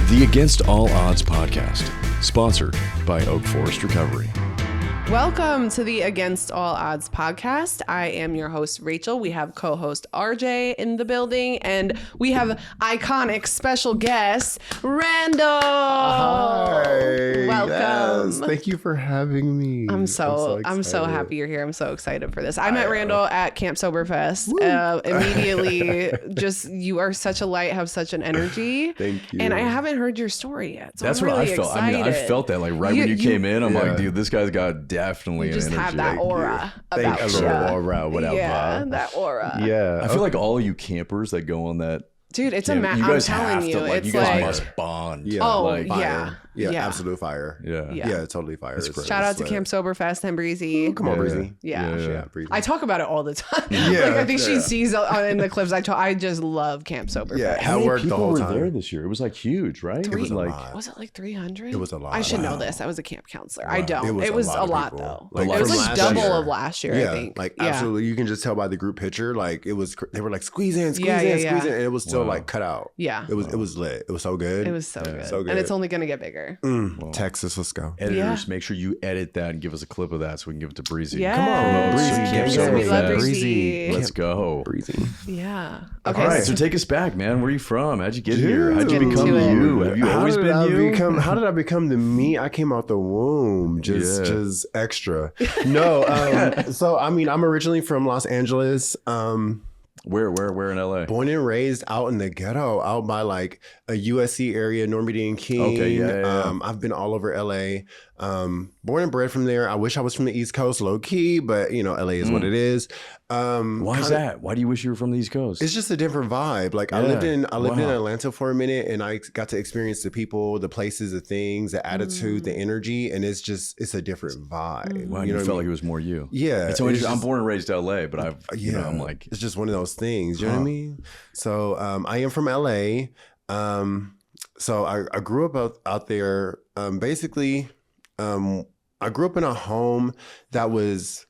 The Against All Odds podcast, sponsored by Oak Forest Recovery. Welcome to the Against All Odds podcast. I am your host, Rachel. We have co-host RJ in the building, and we have iconic special guest, Randall. Hi. Welcome. Yes. Thank you for having me. I'm so happy you're here. I'm so excited for this. I met Randall at Camp Soberfest. Immediately, just you are such a light, have such an energy. Thank you. And I haven't heard your story yet. So That's I'm what really I felt. excited. I mean, I felt that like when you came in, I'm like, dude, this guy's got definitely You an just energy. have that aura about Thank you. you. Aura, whatever. Yeah, that aura. Yeah. I feel like all you campers that go on that, Dude, it's camp, a match. you I'm guys telling have you, to, like, it's you guys like must bond. Yeah. Oh, like, yeah. Yeah, Yeah. absolute fire. Yeah. Yeah, totally fire. Shout out to Camp Soberfest and Breezy. Come on, Breezy. Yeah. Yeah, Breezy. I talk about it all the time. Yeah, Like I think she yeah. sees in the clips I just love Camp Soberfest. Yeah, How I many worked the people whole were time. there this year? It was like huge, right? It was a like lot. Was it like 300? It was a lot. I should know Wow. this. I was a camp counselor. I Wow. don't. It It was was a a lot lot of though. people. It was from like last double year. of last year, Yeah, I think. like Yeah. absolutely. You can just tell by the group picture. Like it was, they were like squeeze in, Yeah, squeeze yeah. in, and it was still like cut out. Yeah. It was lit. It was so good. It was so good. So good. And it's only going to get bigger. Texas, let's go. editors, make sure you edit that and give us a clip of that so we can give it to Breezy. Yeah. Come on, Breezy. Camp Gang, we love Soberfest. Breezy. Let's go. Breezy. Yeah. All Okay. right, so take us back, man. Where are you from? How'd you get here? How'd you Get become into it. you? Have you always been you? How did I become the me? I came out the womb just extra. No, so I mean, I'm originally from Los Angeles. Where in LA? Born and raised out in the ghetto, out by like a USC area, Normandy and King. Okay, yeah. I've been all over LA. Born and bred from there. I wish I was from the East Coast, low key, but you know, LA is what it is. Why is that? Why do you wish you were from the East Coast? It's just a different vibe. Like I lived in Wow. Atlanta for a minute, and I got to experience the people, the places, the things, the attitude, the energy, and it's a different vibe. Wow, You you know what I felt mean? like it was more you. Yeah, It's so it's interesting. I'm just- born and raised LA, but I'm like, it's just one of those things. You know what I mean? So I am from LA. So I grew up out there. Basically, I grew up in a home that was.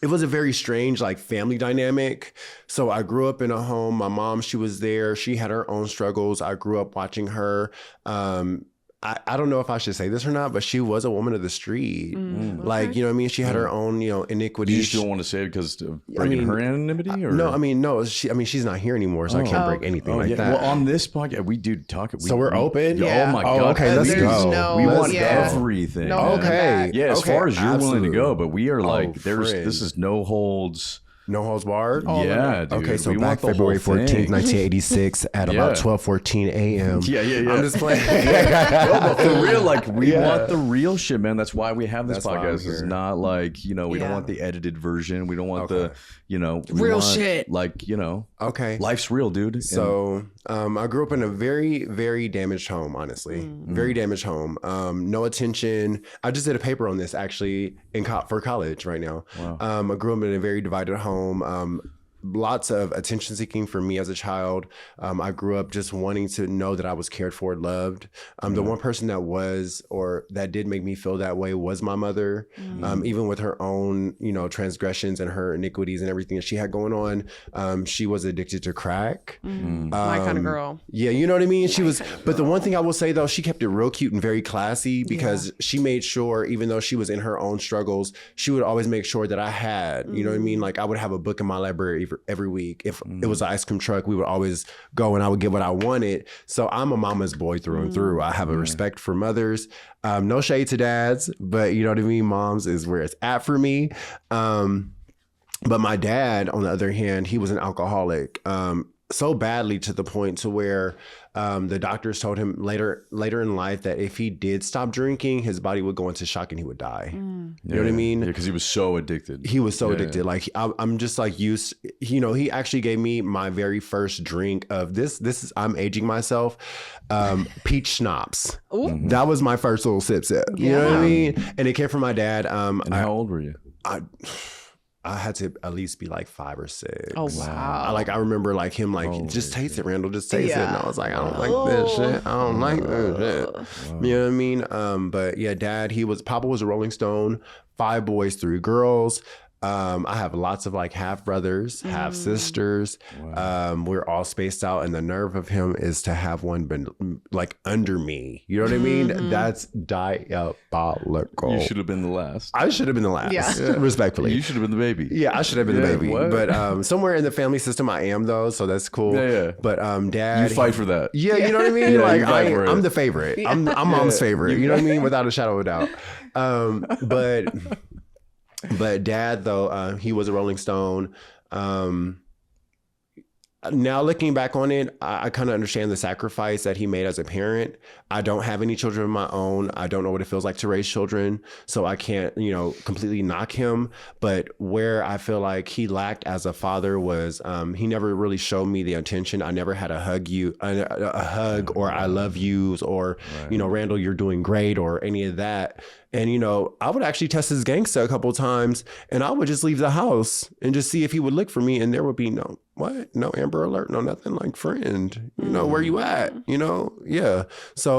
It was a very strange like family dynamic. So I grew up in a home. My mom, she was there. She had her own struggles. I grew up watching her. I don't know if I should say this or not, but she was a woman of the street. Like, you know what I mean? She had her own, you know, do iniquities. you still want to say it because of breaking her anonymity? Or? No. She's not here anymore, so I can't break anything like that. Well, on this podcast, we do talk. So we're open? Oh my Oh, God! okay, let's we, go. We Let's want go. everything. No, man. Okay. Yeah, as Okay, far as you're willing to absolutely. go, but we are like, friend. this is no holds. No holds barred? Yeah, dude. Okay, so we back want the February whole 14th, thing. 1986 at about 12:14 a.m. Yeah. I'm just playing. No, but for real, like we want the real shit, man. That's why we have this That's why I'm podcast. It's here. not like, you know, we don't want the edited version. We don't want the, you know, we Real want, shit. Like, you know, Okay. life's real, dude. So I grew up in a very, very damaged home, honestly. Very damaged home. No attention. I just did a paper on this actually for college right now. I grew up in a very divided home. Lots of attention seeking for me as a child. I grew up just wanting to know that I was cared for, loved. The one person that did make me feel that way was my mother. Even with her own, you know, transgressions and her iniquities and everything that she had going on, she was addicted to crack. My kind of girl. Yeah, you know what I mean? She was, but the one thing I will say though, she kept it real cute and very classy because she made sure, even though she was in her own struggles, she would always make sure that I had, you know what I mean? Like I would have a book in my library every week. If it was an ice cream truck, we would always go and I would get what I wanted. So I'm a mama's boy through and through. I have a respect for mothers. No shade to dads, but you know what I mean? Moms is where it's at for me. But my dad, on the other hand, he was an alcoholic. So badly to the point to where the doctors told him later in life that if he did stop drinking, his body would go into shock and he would die. You know what I mean? Yeah, because he was so addicted. He was so addicted. Like I'm just like used. You know, he actually gave me my very first drink of this. This is I'm aging myself. Peach schnapps. That was my first little sip. You know what I mean? And it came from my dad. And how old were you? I had to at least be like 5 or 6. Oh, wow. I remember like him like, just taste it, Randall, just taste it. And I was like, I don't like this shit. I don't like this shit. Wow. You know what I mean? But yeah, Papa was a Rolling Stone, 5 boys, 3 girls. I have lots of like half brothers, half sisters. Wow. We're all spaced out, and the nerve of him is to have one been like under me. You know what I mean? That's diabolical. You should have been the last. I should have been the last, respectfully. You should have been the baby. Yeah, I should have been the baby. what? But somewhere in the family system, I am though, so that's cool. Yeah. But dad, You fight for that. Yeah, you know what I mean? Yeah, like you fight for it. I'm the favorite. I'm mom's favorite. You know what I mean? Without a shadow of a doubt. But dad though, he was a Rolling Stone. Now looking back on it, I kind of understand the sacrifice that he made as a parent. I don't have any children of my own. I don't know what it feels like to raise children. So I can't, completely knock him. But where I feel like he lacked as a father was he never really showed me the attention. I never had a hug or I love yous or, Randall, you're doing great or any of that. And, I would actually test his gangsta a couple of times and I would just leave the house and just see if he would look for me. And there would be no Amber Alert, no nothing, like friend, where you at, Yeah. So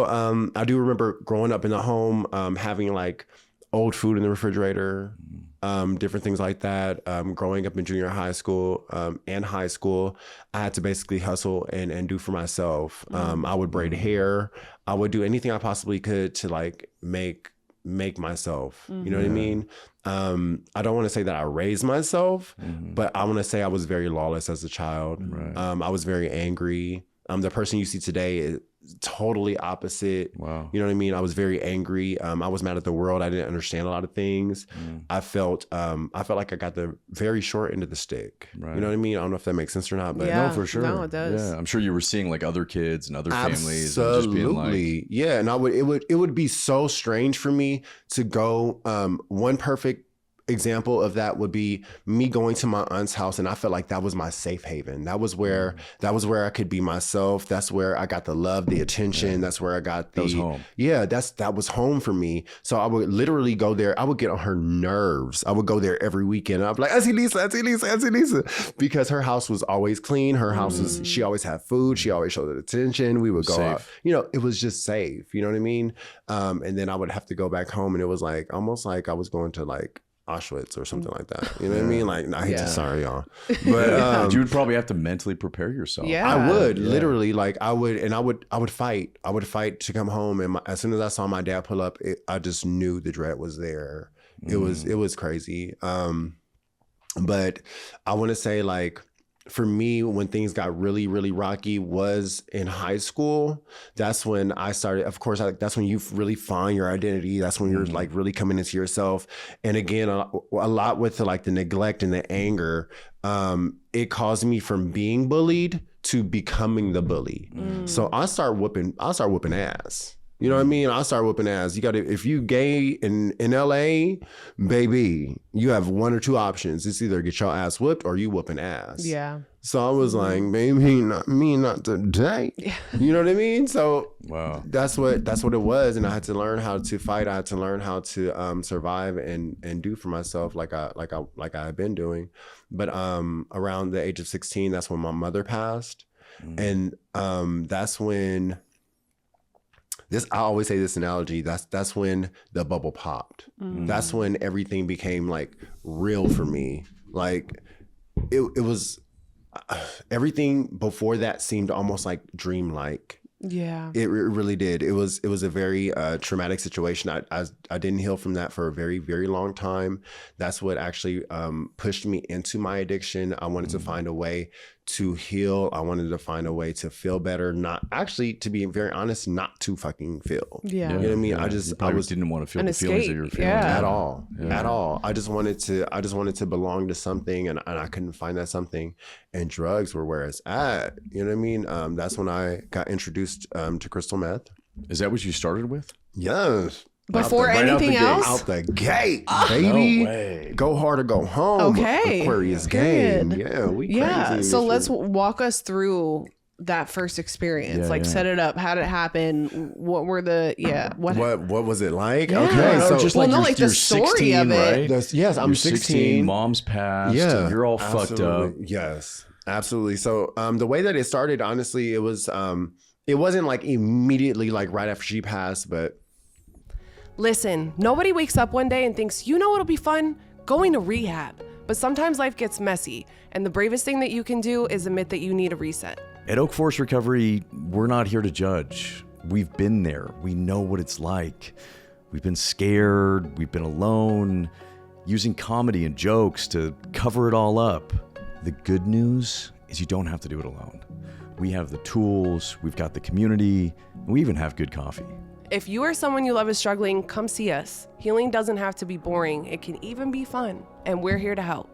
I do remember growing up in the home, having like old food in the refrigerator, different things like that. Growing up in junior high school and high school, I had to basically hustle and do for myself. I would braid hair. I would do anything I possibly could to like make myself, you know what I mean? I don't want to say that I raised myself, but I want to say I was very lawless as a child. Right. I was very angry. The person you see today is totally opposite. Wow. You know what I mean? I was very angry. I was mad at the world. I didn't understand a lot of things. I felt like I got the very short end of the stick. Right. You know what I mean? I don't know if that makes sense or not, but Yeah. No, for sure. No, it does. Yeah, I'm sure you were seeing like other kids and other families and just being like, yeah. And it would be so strange for me to go. One perfect example of that would be me going to my aunt's house, and I felt like that was my safe haven. That was where I could be myself. That's where I got the love, the attention. That's where I got that was home. Yeah, that was home for me. So I would literally go there. I would get on her nerves. I would go there every weekend. I'd be like, Auntie Lisa, because her house was always clean. Her house was, she always had food. She always showed attention. We would go out. It was just safe. You know what I mean? And then I would have to go back home, and it was like almost like I was going to like Auschwitz or something like that. You know what I mean? Like, I hate to sorry y'all, but you would probably have to mentally prepare yourself. Yeah, I would literally like I would fight to come home, and as soon as I saw my dad pull up, I just knew the dread was there. It was crazy. But I want to say like, for me, when things got really, really rocky was in high school. That's when I started, of course, that's when you really find your identity. That's when you're like really coming into yourself. And again, a lot with the neglect and the anger, it caused me from being bullied to becoming the bully. So I start whooping ass. You know what I mean? I'll start whooping ass. You got to, if you gay in LA, baby, you have one or two options. It's either get your ass whooped or you whooping ass. Yeah. So I was like, maybe not me, not today. Yeah. You know what I mean? So wow, that's what it was. And I had to learn how to fight. I had to learn how to survive and do for myself like I had been doing. But around the age of 16, that's when my mother passed. And that's when I always say this analogy, that's when the bubble popped. That's when everything became like real for me. Like it was, everything before that seemed almost like dreamlike. Yeah, it really did. It was a very traumatic situation. I didn't heal from that for a very, very long time. That's what actually pushed me into my addiction. I wanted to find a way to heal. I wanted to find a way to feel better. Not actually, to be very honest, not to fucking feel. Yeah. You know what I mean? Yeah. I didn't want to feel an the feelings that escape. you're feeling Yeah. at all. I just wanted to belong to something, and I couldn't find that something, and drugs were where it's at. You know what I mean? That's when I got introduced to crystal meth. Is that what you started with? Yes. Before anything else? Out the gate, baby. No way. Go hard or go home. Okay. Aquarius Good. game. Yeah, we crazy. Yeah. So let's walk us through that first experience. Set it up. How did it happen? What were the what was it like? Yeah. Okay, No, so just well, like no, you're, like the you're story 16, of it. right? yes, I'm You're 16. Mom's passed. Yeah, You're all fucked up. Yes, absolutely. So the way that it started, honestly, it was it wasn't like immediately like right after she passed, but Listen, nobody wakes up one day and thinks, you know what'll be fun? Going to rehab. But sometimes life gets messy, and the bravest thing that you can do is admit that you need a reset. At Oak Forest Recovery, we're not here to judge. We've been there. We know what it's like. We've been scared. We've been alone, using comedy and jokes to cover it all up. The good news is you don't have to do it alone. We have the tools, we've got the community, and we even have good coffee. If you or someone you love is struggling, come see us. Healing doesn't have to be boring. It can even be fun, and we're here to help.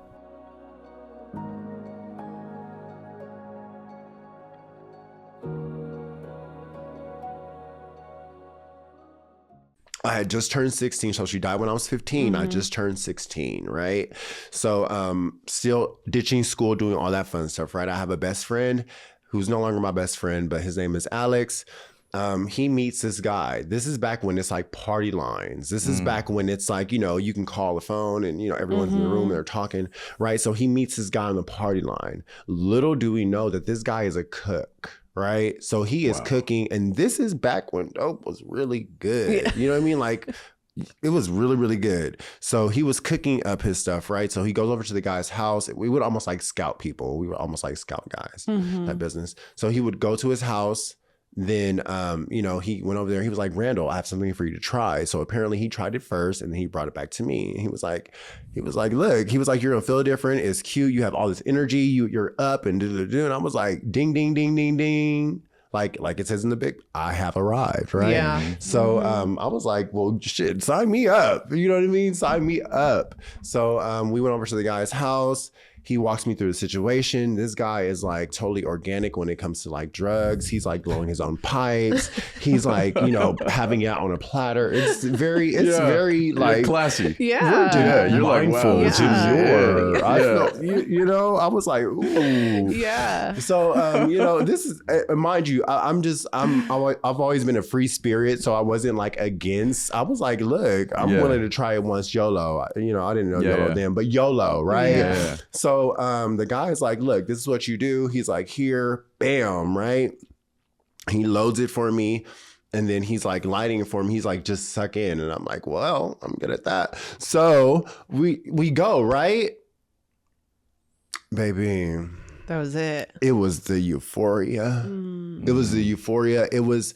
I had just turned 16, so she died when I was 15. I just turned 16, right? So still ditching school, doing all that fun stuff, right? I have a best friend who's no longer my best friend, but his name is Alex. He meets this guy. This is back when it's like party lines. This is back when it's like, you know, you can call the phone and, you know, everyone's in the room, they're talking, right? So he meets this guy on the party line. Little do we know that this guy is a cook. Right. So he is cooking. And this is back when dope was really good. Yeah. You know what I mean? Like it was really, really good. So he was cooking up his stuff. Right. So he goes over to the guy's house. We would almost like scout people. We were almost like scout guys, that business. So he would go to his house. Then, you know, he went over there. He was like, Randall, I have something for you to try. So apparently he tried it first and then he brought it back to me. And he was like, look, he was like, you're going to feel different. It's cute. You have all this energy. You're up and do. And I was like, ding, ding, ding, ding, ding. Like it says in the big, I have arrived. Right. Yeah. So, I was like, well, shit, sign me up. You know what I mean? Sign me up. So, we went over to the guy's house. He walks me through the situation. This guy is like totally organic when it comes to like drugs. He's like blowing his own pipes. He's like, you know, having it on a platter. It's very like classy. Yeah. You're like, wow, this is your. I felt, you know, I was like, ooh. Yeah. So, you know, this is, mind you, I've always been a free spirit. So I wasn't like against. I was like, look, I'm willing to try it once, YOLO. You know, I didn't know YOLO then, but YOLO, right? Yeah. So the guy's like, look, this is what you do. He's like, here, bam, right? He loads it for me. And then he's like lighting it for me. He's like, just suck in. And I'm like, well, I'm good at that. So we go, right? Baby. That was it. It was the euphoria. It was the euphoria. It was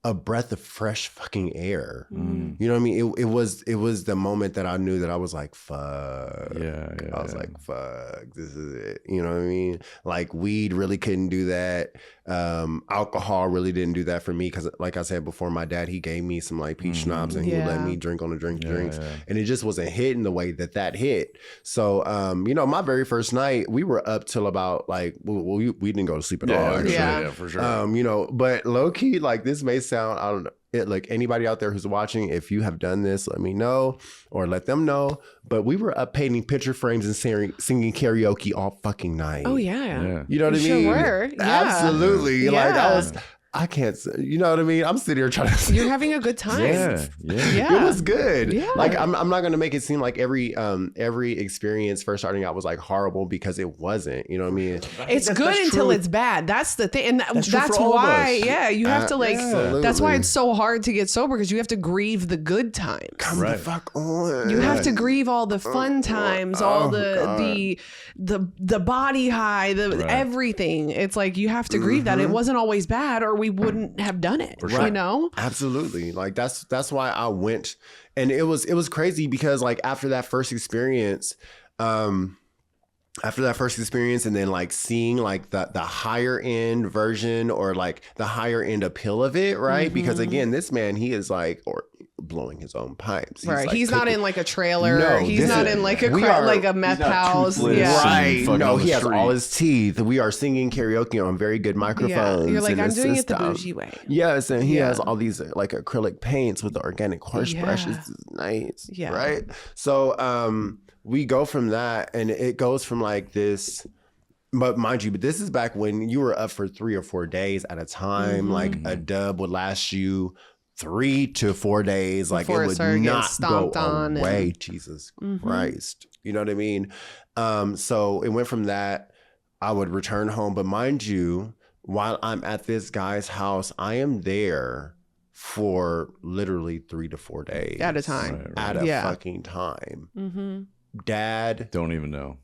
a breath of fresh fucking air. You know what I mean? It was the moment that I knew that I was like, fuck. Yeah. I was like, fuck, this is it. You know what I mean? Like weed really couldn't do that. Alcohol really didn't do that for me. Cause like I said before, my dad, he gave me some like peach schnapps and he would let me drink on the drinks. And it just wasn't hitting the way that hit. So, you know, my very first night, we were up till about like, we didn't go to sleep at all. Actually. Yeah, for sure. You know, but low key, like this may sound, I don't know. Like anybody out there who's watching, if you have done this, let me know or let them know. But we were up painting picture frames and singing karaoke all fucking night. Oh yeah. You know what I mean? Sure were. Yeah. Absolutely. Yeah. Like I can't say, you know what I mean? I'm sitting here trying to. You're having a good time. Yeah. It was good. Yeah. Like I'm not gonna make it seem like every experience first starting out was like horrible because it wasn't. You know what I mean? It's good until it's bad. That's the thing, and that's why. Yeah, you have to like. Absolutely. That's why it's so hard to get sober because you have to grieve the good times. Come the fuck on. You have to grieve all the fun times, all the body high, everything. It's like you have to grieve that it wasn't always bad, or we wouldn't have done it. You know? Absolutely. Like that's why I went, and it was crazy because like after that first experience, and then like seeing like the higher end version or like the higher end appeal of it, right? Because again, this man, he is like blowing his own pipes. He's not in like a trailer. No, he's not in like a meth house. Right. No, he has all his teeth. We are singing karaoke on very good microphones. Yeah. You're like, I'm doing it the bougie way. Yes, and he has all these like acrylic paints with the organic horse brushes. It's nice. Yeah. Right. So we go from that, and it goes from like this. But mind you, this is back when you were up for 3 or 4 days at a time. Like a dub would last you 3 to 4 days. Like before it would not go on away. Jesus Christ. You know what I mean? So it went from that. I would return home. But mind you, while I'm at this guy's house, I am there for literally 3 to 4 days At a time. At a Yeah. fucking time. Mm-hmm. Dad Don't even know.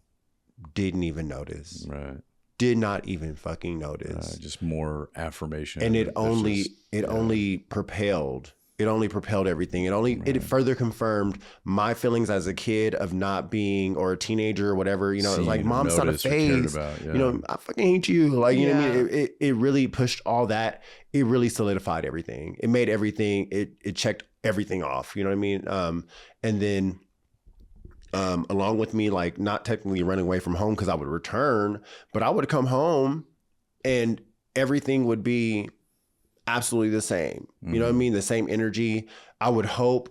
didn't even notice. Right. Did not even fucking notice. Just more affirmation. And it It's only just- only propelled. It only propelled everything. It further confirmed my feelings as a kid of not being, or a teenager or whatever. You know, it was like, Seen, mom's not a noticed, or cared phase. about, yeah. You know, I fucking hate you. Like, you know what I Yeah. mean? It really pushed all that. It really solidified everything. It made everything. It checked everything off. You know what I mean? And then. Along with me, like, not technically running away from home because I would return, but I would come home and everything would be absolutely the same. You know what I mean? The same energy. I would hope.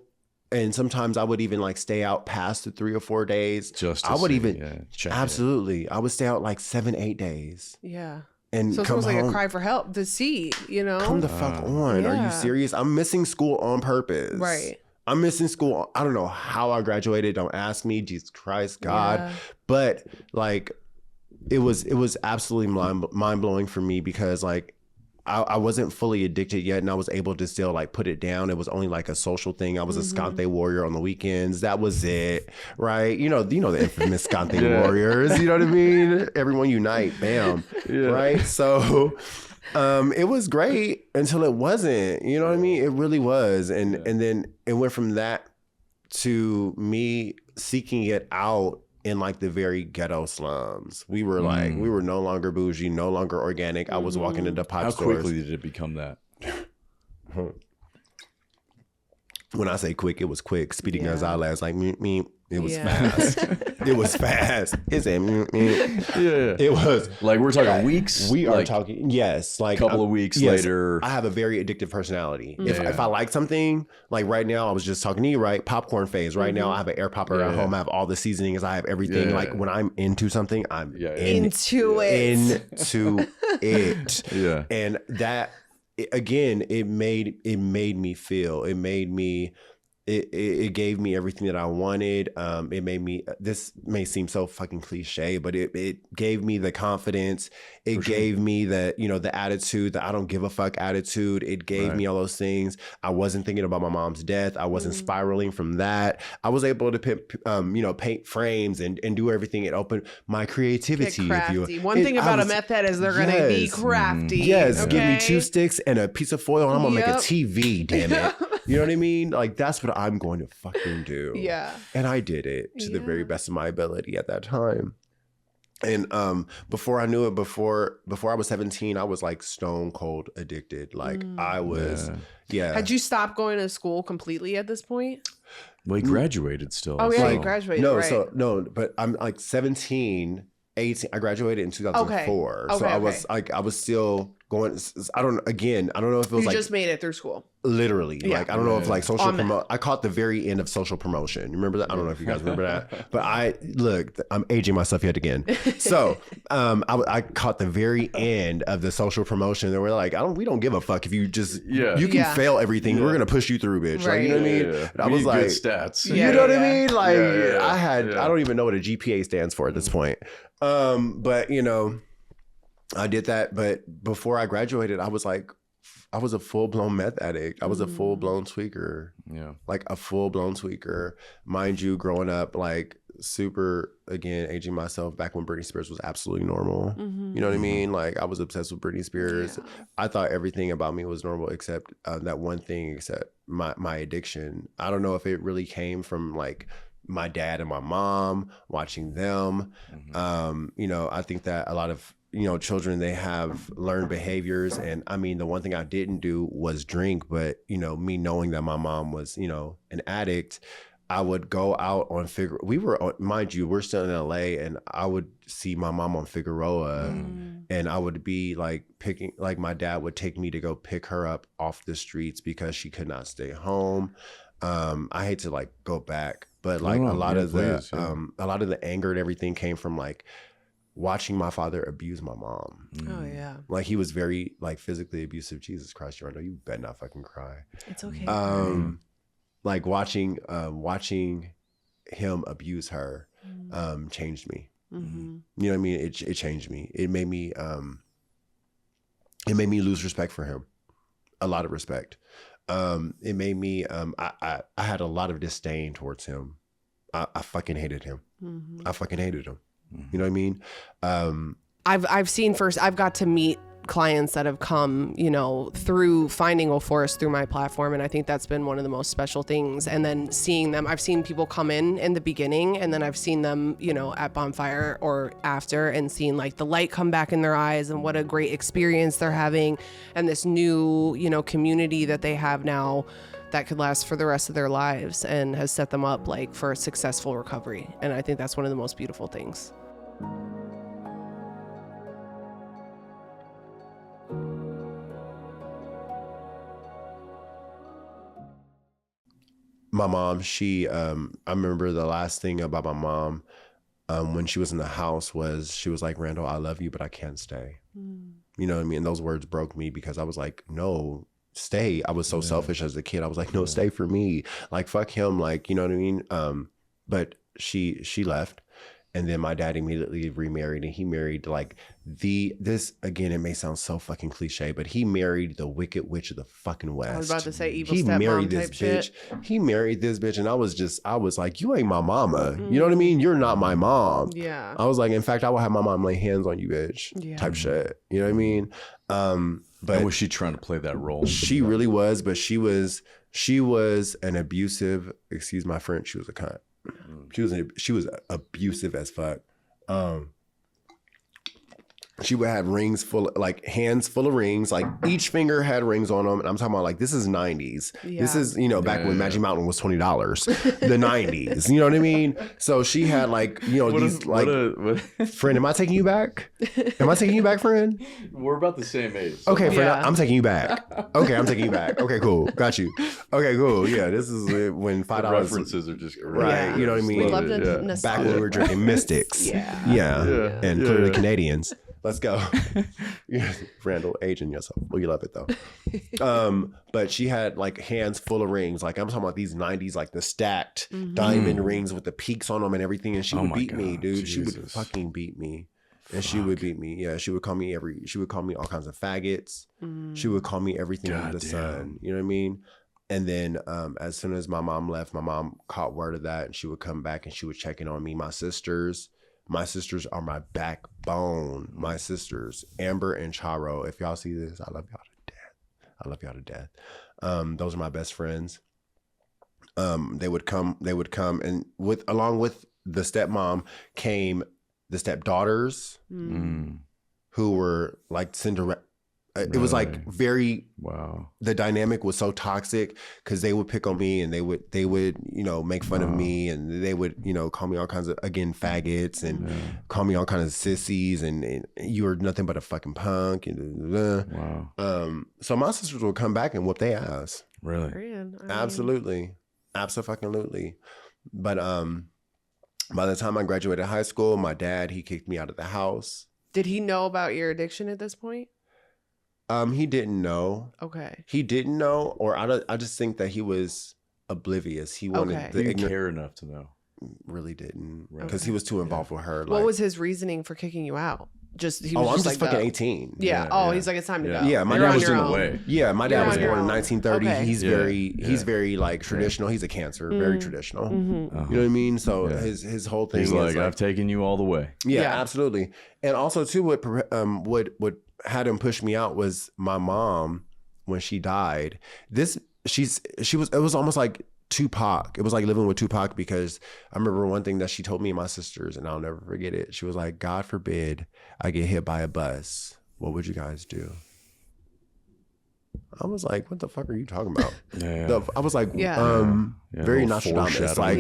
And sometimes I would even like stay out past the 3 or 4 days. Just to I would see, even, check it. absolutely. I would stay out like 7, 8 days. Yeah. And So it's come almost like home. a cry for help to see, you know? Come the fuck on. Are Yeah. you serious? I'm missing school on purpose. Right. I'm missing school. I don't know how I graduated. Don't ask me. Jesus Christ, God. Yeah. But like, it was absolutely mind blowing for me because like, I wasn't fully addicted yet, and I was able to still like put it down. It was only like a social thing. I was a Scante warrior on the weekends. That was it, right? You know the infamous Scante warriors. You know what I mean? Everyone unite, bam, right? So. It was great until it wasn't, you know what I mean? It really was. And then it went from that to me seeking it out in like the very ghetto slums. We were like, we were no longer bougie, no longer organic. I was walking into pipe How stores. quickly did it become that? When I say quick, it was quick. Speeding as I last, like me. It was Yeah. fast. It was fast. It said, Yeah. it was. Like we're talking weeks. We are like, talking, yes, like couple of weeks later. I have a very addictive personality. If Yeah. I like something, like right now, I was just talking to you, right? Popcorn phase. Right now, I have an air popper at home. I have all the seasonings. I have everything. Yeah. Like when I'm into something, I'm Into it. into it. Yeah. And that again, it made me feel. It made me. It gave me everything that I wanted. It made me, this may seem so fucking cliche, but it gave me the confidence. It gave me the, you know, the attitude, the I don't give a fuck attitude. It gave me all those things. I wasn't thinking about my mom's death. I wasn't spiraling from that. I was able to paint frames and do everything. It opened my creativity. Get If you, crafty. One thing about a meth head is they're going to be crafty. Yes, give me okay? 2 sticks and a piece of foil and I'm going to make a Yep. TV, damn it. You know what I mean? Like, that's what I'm going to fucking do. Yeah. And I did it to the very best of my ability at that time. And before I knew it, before I was 17, I was like stone cold addicted. Like I was, Had you stopped going to school completely at this point? Well, he graduated still. Oh, yeah, so- you graduated, no, right. but I'm like 17, 18. I graduated in 2004. Okay, So I okay. was like, I was still going, I don't know if it was You like just made it through school. literally like I don't know if like social On promotion. I caught the very end of social promotion. Remember that? I don't know if you guys remember that, but I'm aging myself yet again. So I caught the very end of the social promotion. They were like, we don't give a fuck if you just you can Yeah. fail everything. We're gonna push you through, bitch. Like, you know what I mean? And I We was need like, good stats. you know what I Yeah. mean? Like Yeah. I don't even know what a GPA stands for at this point. But you know, I did that. But before I graduated, I was a full-blown meth addict. I was a full-blown tweaker. Yeah. Like a full-blown tweaker. Mind you, growing up, like super, again, aging myself back when Britney Spears was absolutely normal. You know what I mean? Like I was obsessed with Britney Spears. Yeah. I thought everything about me was normal except that one thing, except my addiction. I don't know if it really came from like my dad and my mom, watching them. You know, I think that a lot of, you know, children, they have learned behaviors. And I mean, the one thing I didn't do was drink, but, you know, me knowing that my mom was, you know, an addict, I would go out on mind you, we're still in LA, and I would see my mom on Figueroa and I would be like my dad would take me to go pick her up off the streets because she could not stay home. I hate to like go back, but like a lot of the anger and everything came from like watching my father abuse my mom. Oh, yeah. Like he was very like physically abusive. Jesus Christ, Randall, you better not fucking cry. It's okay. Like watching him abuse her changed me. You know what I mean? It changed me. It made me lose respect for him. A lot of respect. it made me, I had a lot of disdain towards him. I fucking hated him. I fucking hated him. You know what I mean? I've got to meet clients that have come, you know, through finding a forest through my platform, and I think that's been one of the most special things. And then seeing them, I've seen people come in the beginning, and then I've seen them, you know, at bonfire or after, and seeing like the light come back in their eyes and what a great experience they're having, and this new, you know, community that they have now that could last for the rest of their lives and has set them up like for a successful recovery. And I think that's one of the most beautiful things. My mom, I remember the last thing about my mom when she was in the house was she was like, Randall, I love you, but I can't stay. You know what I mean? And those words broke me because I was like, no, stay. I was so selfish as a kid. I was like, no, stay for me. Like, fuck him. Like, you know what I mean? But she left. And then my dad immediately remarried, and he married like this again, it may sound so fucking cliche, but he married the Wicked Witch of the fucking West. I was about to say evil he married stepmom this type bitch. shit. He married this bitch, and I was like, you ain't my mama. You know what I mean? You're not my mom. Yeah. I was like, in fact, I will have my mom lay hands on you, bitch. Yeah. Type shit. You know what I mean? But How was she trying to play that role? she really was, but she was an abusive, excuse my French, she was a cunt. She was abusive as fuck. She would have rings full, like hands full of rings, like each finger had rings on them. And I'm talking about like, this is 90s. Yeah. This is, you know, back when Magic Mountain was $20, the 90s, you know what I mean? So she had like, you know, friend, am I taking you back? Am I taking you back, friend? We're about the same age. So. Okay, friend, Yeah. I'm taking you back. Okay, I'm taking you back. Okay, cool. Got you. Okay, cool. Yeah, this is when $5 references are just right. Yeah. You know what I mean? We love the back nostalgia. when we were drinking Mystics. Yeah. And clearly Canadians. Let's go. Randall, aging yourself. Well, you love it though. But she had like hands full of rings. Like I'm talking about these 90s, like the stacked diamond rings with the peaks on them and everything. And she would beat me, dude. She would fucking beat me. And she would beat me. Yeah, she would call me all kinds of faggots. She would call me everything under the sun. You know what I mean? And then as soon as my mom left, my mom caught word of that, and she would come back and she would check in on me. My sisters are my backbone. My sisters, Amber and Charo. If y'all see this, I love y'all to death. Those are my best friends. They would come and along with the stepmom came the stepdaughters who were like Cinderella. It was like very the dynamic was so toxic because they would pick on me and they would you know make fun of me, and they would, you know, call me all kinds of, again, faggots, and call me all kinds of sissies, and you were nothing but a fucking punk, and so my sisters would come back and whoop their ass. Really? Absolutely. But by the time I graduated high school, my dad, he kicked me out of the house. Did he know about your addiction at this point? He didn't know. Okay. He didn't know, or I just think that he was oblivious. He wanted He didn't care enough to know. Really didn't, because he was too involved with her. What was his reasoning for kicking you out? I'm just fucking 18. Yeah. He's like, it's time to go. Yeah, my You're dad on was your in own. the way. Yeah, my dad was born in 1930. Okay. He's very like traditional. He's a Cancer, very traditional. You know what I mean? So his whole thing He's is like, I've taken you all the way. Yeah, absolutely. And also too, what had him push me out was my mom when she died. It was almost like Tupac. It was like living with Tupac, because I remember one thing that she told me and my sisters, and I'll never forget it. She was like, God forbid I get hit by a bus. What would you guys do? I was like, what the fuck are you talking about? I was like, very Nostradamus. Like,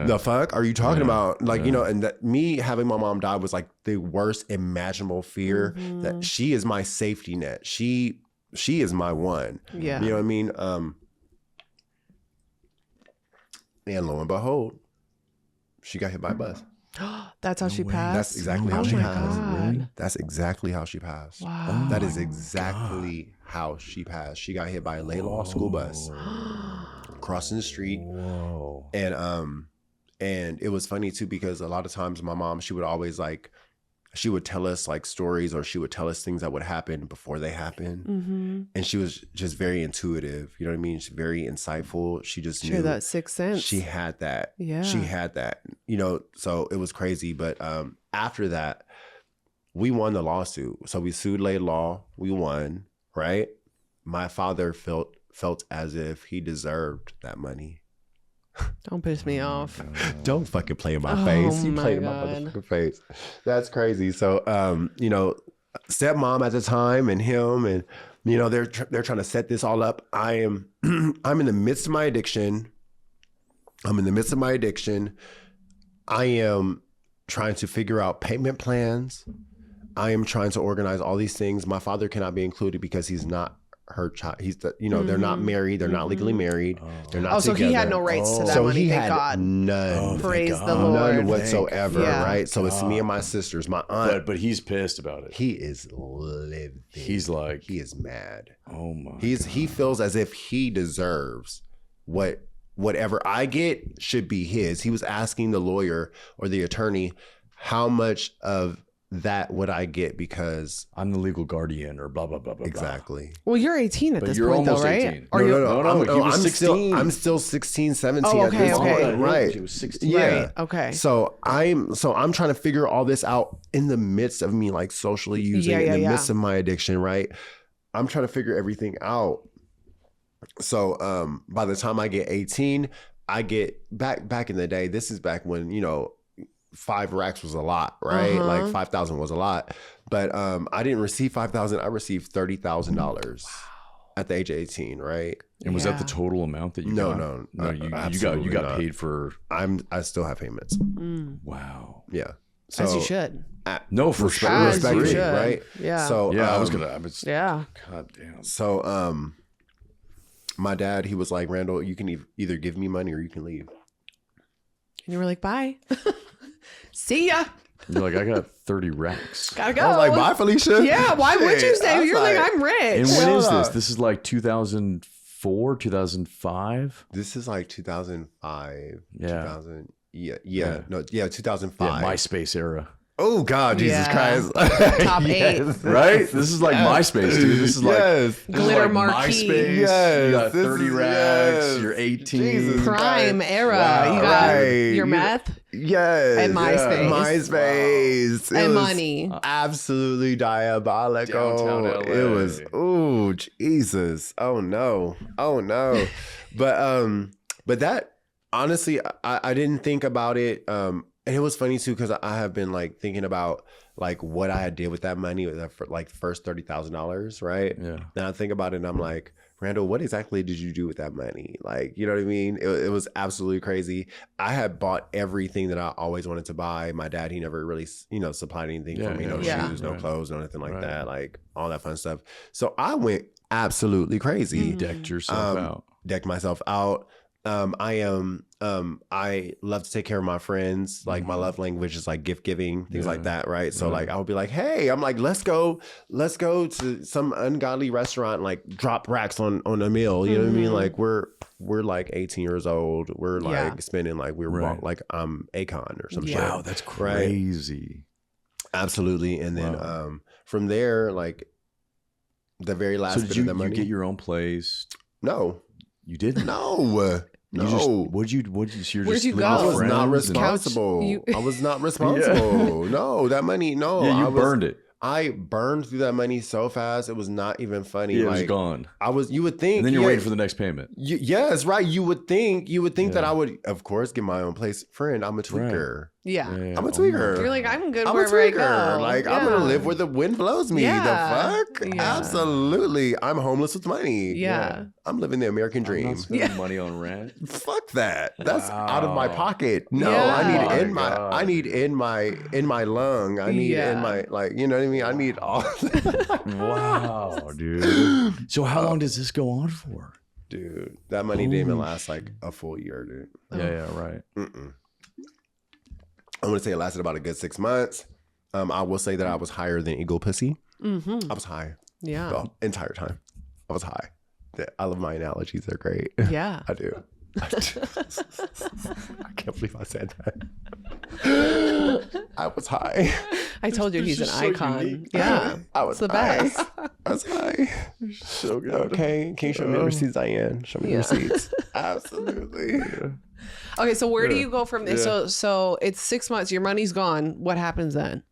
the fuck are you talking about? Like, you know, and that me having my mom die was like the worst imaginable fear. That she is my safety net. She is my one. Yeah. You know what I mean? And lo and behold, she got hit by a bus. That's how she passed? That's exactly how she passed. God. That's exactly how she passed. Wow. That is exactly how she passed. She got hit by a Laylaw school bus crossing the street. Whoa. And it was funny too, because a lot of times my mom, she would always like, she would tell us like stories, or she would tell us things that would happen before they happen. And she was just very intuitive. You know what I mean? She's very insightful. She just knew that sixth sense. She had that. Yeah. She had that, you know, so it was crazy. But after that, we won the lawsuit. So we sued Law. We won, right? My father felt as if he deserved that money. Don't piss me off. Don't fucking play in my face. You my played in my God. motherfucking face. That's crazy. So, you know, stepmom at the time and him, and you know, they're trying to set this all up. I'm in the midst of my addiction. I am trying to figure out payment plans. I am trying to organize all these things. My father cannot be included because he's not her child. He's the, you know, they're not married. They're not legally married. They're not so together. he had no rights to that So money. he Thank had God. none. Praise the None Lord. whatsoever, Yeah. right? So it's me and my sisters. My aunt, But he's pissed about it. he is livid. He's like, He is mad. oh my. He feels as if he deserves whatever I get should be his. He was asking the lawyer or the attorney, how much of that would I get, because I'm the legal guardian or blah blah blah blah. exactly. Well, you're 18 at But this you're point, though, almost right? 18. Or you? No, he was 16. I'm still 16, 17 Oh, at okay, this okay. point. Right. He was 16. Yeah. Right. Okay. So I'm trying to figure all this out in the midst of me like socially using, in the midst of my addiction, right? I'm trying to figure everything out. So by the time I get 18, I get back in the day, this is back when, you know, 5 racks was a lot, right? Like 5,000 was a lot. But I didn't receive 5,000. I received $30,000 at the age of 18, right? And was that the total amount that you got? No, you got paid for. I still have payments. Wow. Yeah. So As you should. No, for sure. As you respectfully, should. right? Yeah. So Yeah, I was. Yeah. God damn. So my dad, he was like, Randall, you can either give me money or you can leave. And you were like, bye. See ya. You're like, I got 30 racks. Gotta go. I was like, bye, Felicia. Yeah, why would you Shit. I say? was You're like, I'm rich. And when is this? This is like 2004, 2005. This is like 2005. Yeah. 2000. Yeah. 2005. Yeah, MySpace era. Oh God, Jesus Yeah. Christ. Top 8. Right? This is like MySpace, dude. This is like Glitter like marquee. MySpace. Yes, You got this 30 is- racks. yes. You're 18. Jesus. Prime era. Wow. You got Right. your meth Yes. and MySpace. MySpace. It and was money. Absolutely diabolical. Downtown LA. It was, oh Jesus. Oh no. But that, honestly, I didn't think about it. And it was funny too, because I have been like thinking about like what I did with that money, with that like first $30,000, right? Yeah. And I think about it and I'm like, Randall, what exactly did you do with that money? Like, you know what I mean? It was absolutely crazy. I had bought everything that I always wanted to buy. My dad, he never really, you know, supplied anything for me. No shoes, no clothes, no nothing like that. Like all that fun stuff. So I went absolutely crazy. Decked yourself out. Decked myself out. I love to take care of my friends. Like my love language is like gift giving, things like that, right? So like I would be like, hey, I'm like, let's go to some ungodly restaurant and like drop racks on a meal. You know what I mean? Like we're like 18 years old. We're like spending like like Akon or some shit. Wow, that's crazy. Right? Absolutely. And then from there, like the very last bit of the money. You get your own place? No. You didn't? No. Where'd you go? I was not responsible. I was not responsible. No, that money, no. Yeah, you burned it. I burned through that money so fast, it was not even funny. Yeah, it like, was gone. You would think. And then you're waiting for the next payment. Yes, right. You would think that I would, of course, get my own place. Friend, I'm a tweaker. Right. Yeah. I'm a tweaker. You're like, I'm good I'm wherever a I tweaker. go. Like, I'm going to live where the wind blows me. Yeah. The fuck? Yeah. Absolutely. I'm homeless with money. Yeah. I'm living the American I'm dream. not spending money on rent. Fuck that. That's out of my Wow. pocket. No, Yeah. I need in my lung. I need in my, like, you know what I mean? I need all Wow, dude. So how long does this go on for? dude. That money didn't even last like a full year, dude. Yeah, right. I'm gonna say it lasted about a good 6 months. I will say that I was higher than Eagle Pussy. I was high Yeah. the entire time. I was high. I love my analogies. They're great. Yeah. I do. I can't believe I said that. I was high. I told you he's an is so icon. unique. Yeah, I was it's the high. best. I was high. So good. Okay, can you show me the receipts, Diane? Show me the receipts. Absolutely. Okay, so where do you go from this? So it's 6 months. Your money's gone. What happens then?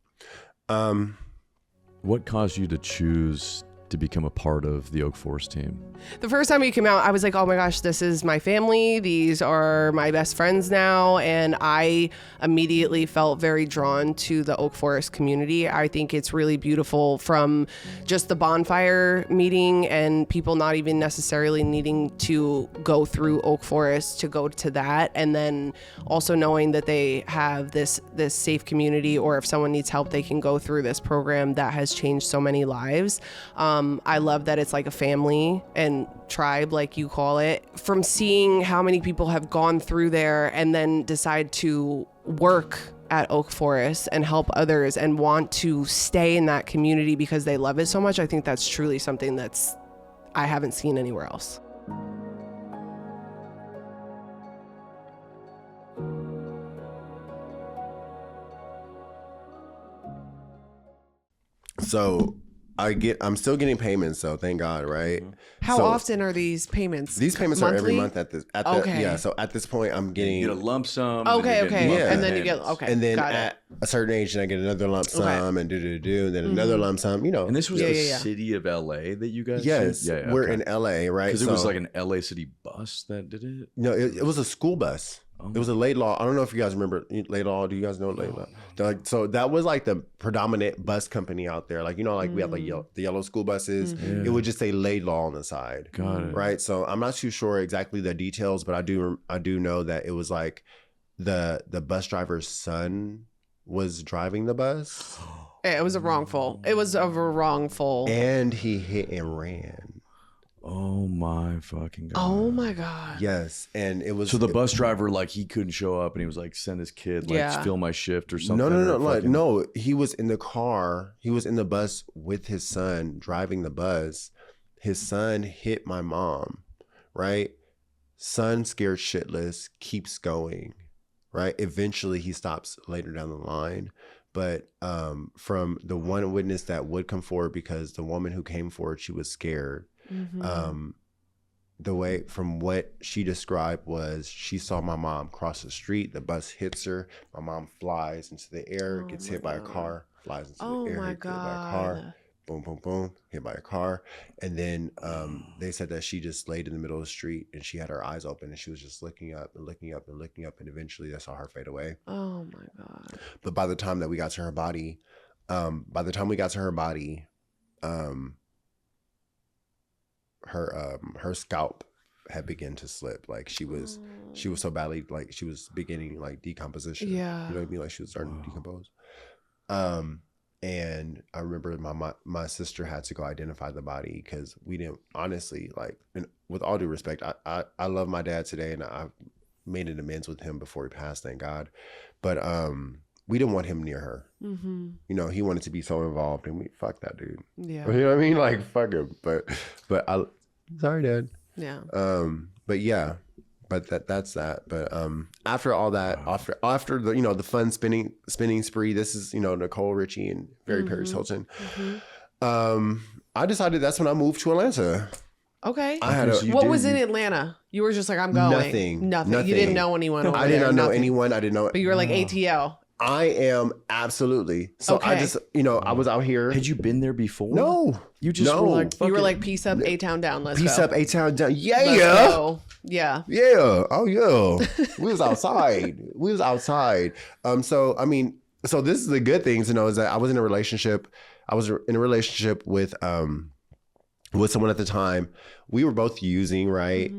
What caused you to choose to become a part of the Oak Forest team? The first time you came out, I was like, oh my gosh, this is my family. These are my best friends now. And I immediately felt very drawn to the Oak Forest community. I think it's really beautiful, from just the bonfire meeting and people not even necessarily needing to go through Oak Forest to go to that. And then also knowing that they have this safe community, or if someone needs help, they can go through this program that has changed so many lives. I love that it's like a family and tribe, like you call it. From seeing how many people have gone through there and then decide to work at Oak Forest and help others and want to stay in that community because they love it so much, I think that's truly something I haven't seen anywhere else. So I'm still getting payments, so thank God, right? How So often are these payments? These payments are every Monthly? month Okay. yeah. So at this point, I'm getting You get a lump sum. Okay, and then okay. you get Yeah. And then you get, payments. okay. and then got it. at a certain age, and I get another lump sum, and and then another lump sum. You know, And this was Yeah, the yeah, yeah. city of LA that you guys yes, did? Yeah, we're in LA, right? Because it was So- like an LA city bus that did it. No, it was a school bus. It was a Laidlaw. I don't know if you guys remember Laidlaw. Do you guys know Laidlaw? So that was like the predominant bus company out there. Like, you know, like we have like the yellow school buses. It would just say Laidlaw on the side. Got it. Right. So I'm not too sure exactly the details, but I do know that it was like the bus driver's son was driving the bus, It was a wrongful. It was a wrongful. and he hit and ran. Oh my fucking god. Oh my God. Yes, and it was So the bus driver, like, he couldn't show up, and he was like, send his kid, like, Yeah. fill my shift or something. No, or like, fucking- no. He was in the car. He was in the bus with his son, driving the bus. His son hit my mom, right? Son scared shitless, keeps going, right? Eventually he stops later down the line. But from the one witness that would come forward, because the woman who came forward, she was scared. The way from what she described was she saw my mom cross the street, the bus hits her, my mom flies into the air, gets hit by a car, flies into Oh the air, my hit by a car, boom, boom, boom, hit by a car. And then they said that she just laid in the middle of the street and she had her eyes open and she was just looking up and looking up and looking up, and eventually they saw her fade away. Oh my God. But by the time that we got to her body, her scalp had begun to slip. Like she was so badly, like she was beginning like decomposition. Yeah. You know what I mean? Like she was starting to decompose. And I remember my sister had to go identify the body because we didn't, honestly, like, and with all due respect, I love my dad today, and I've made an amends with him before he passed, thank God. But we didn't want him near her. Mm-hmm. You know, he wanted to be so involved, and we fuck that dude. Yeah. You know what I mean? Like, fuck him. But I, sorry, Dad. Yeah. But yeah, but that's that. But after all that, after the, you know, the fun spinning spree, this is, you know, Nicole Richie and Paris Hilton. I decided that's when I moved to Atlanta. Okay. I had What was in Atlanta? You were just like, I'm going. Nothing. You didn't know anyone over I did there, not know nothing. anyone. I didn't know. But you were like ATL. I am absolutely. So I Okay. just, you know, I was out here. Had you been there before? No. You just No. were like, You were fucking- like, peace up, A-Town down, let's Peace go. up, A-Town down. Let's Yeah. go. Yeah. Yeah. Oh yeah. We was outside. So I mean, so this is the good thing to know is that I was in a relationship. With someone at the time. We were both using, right?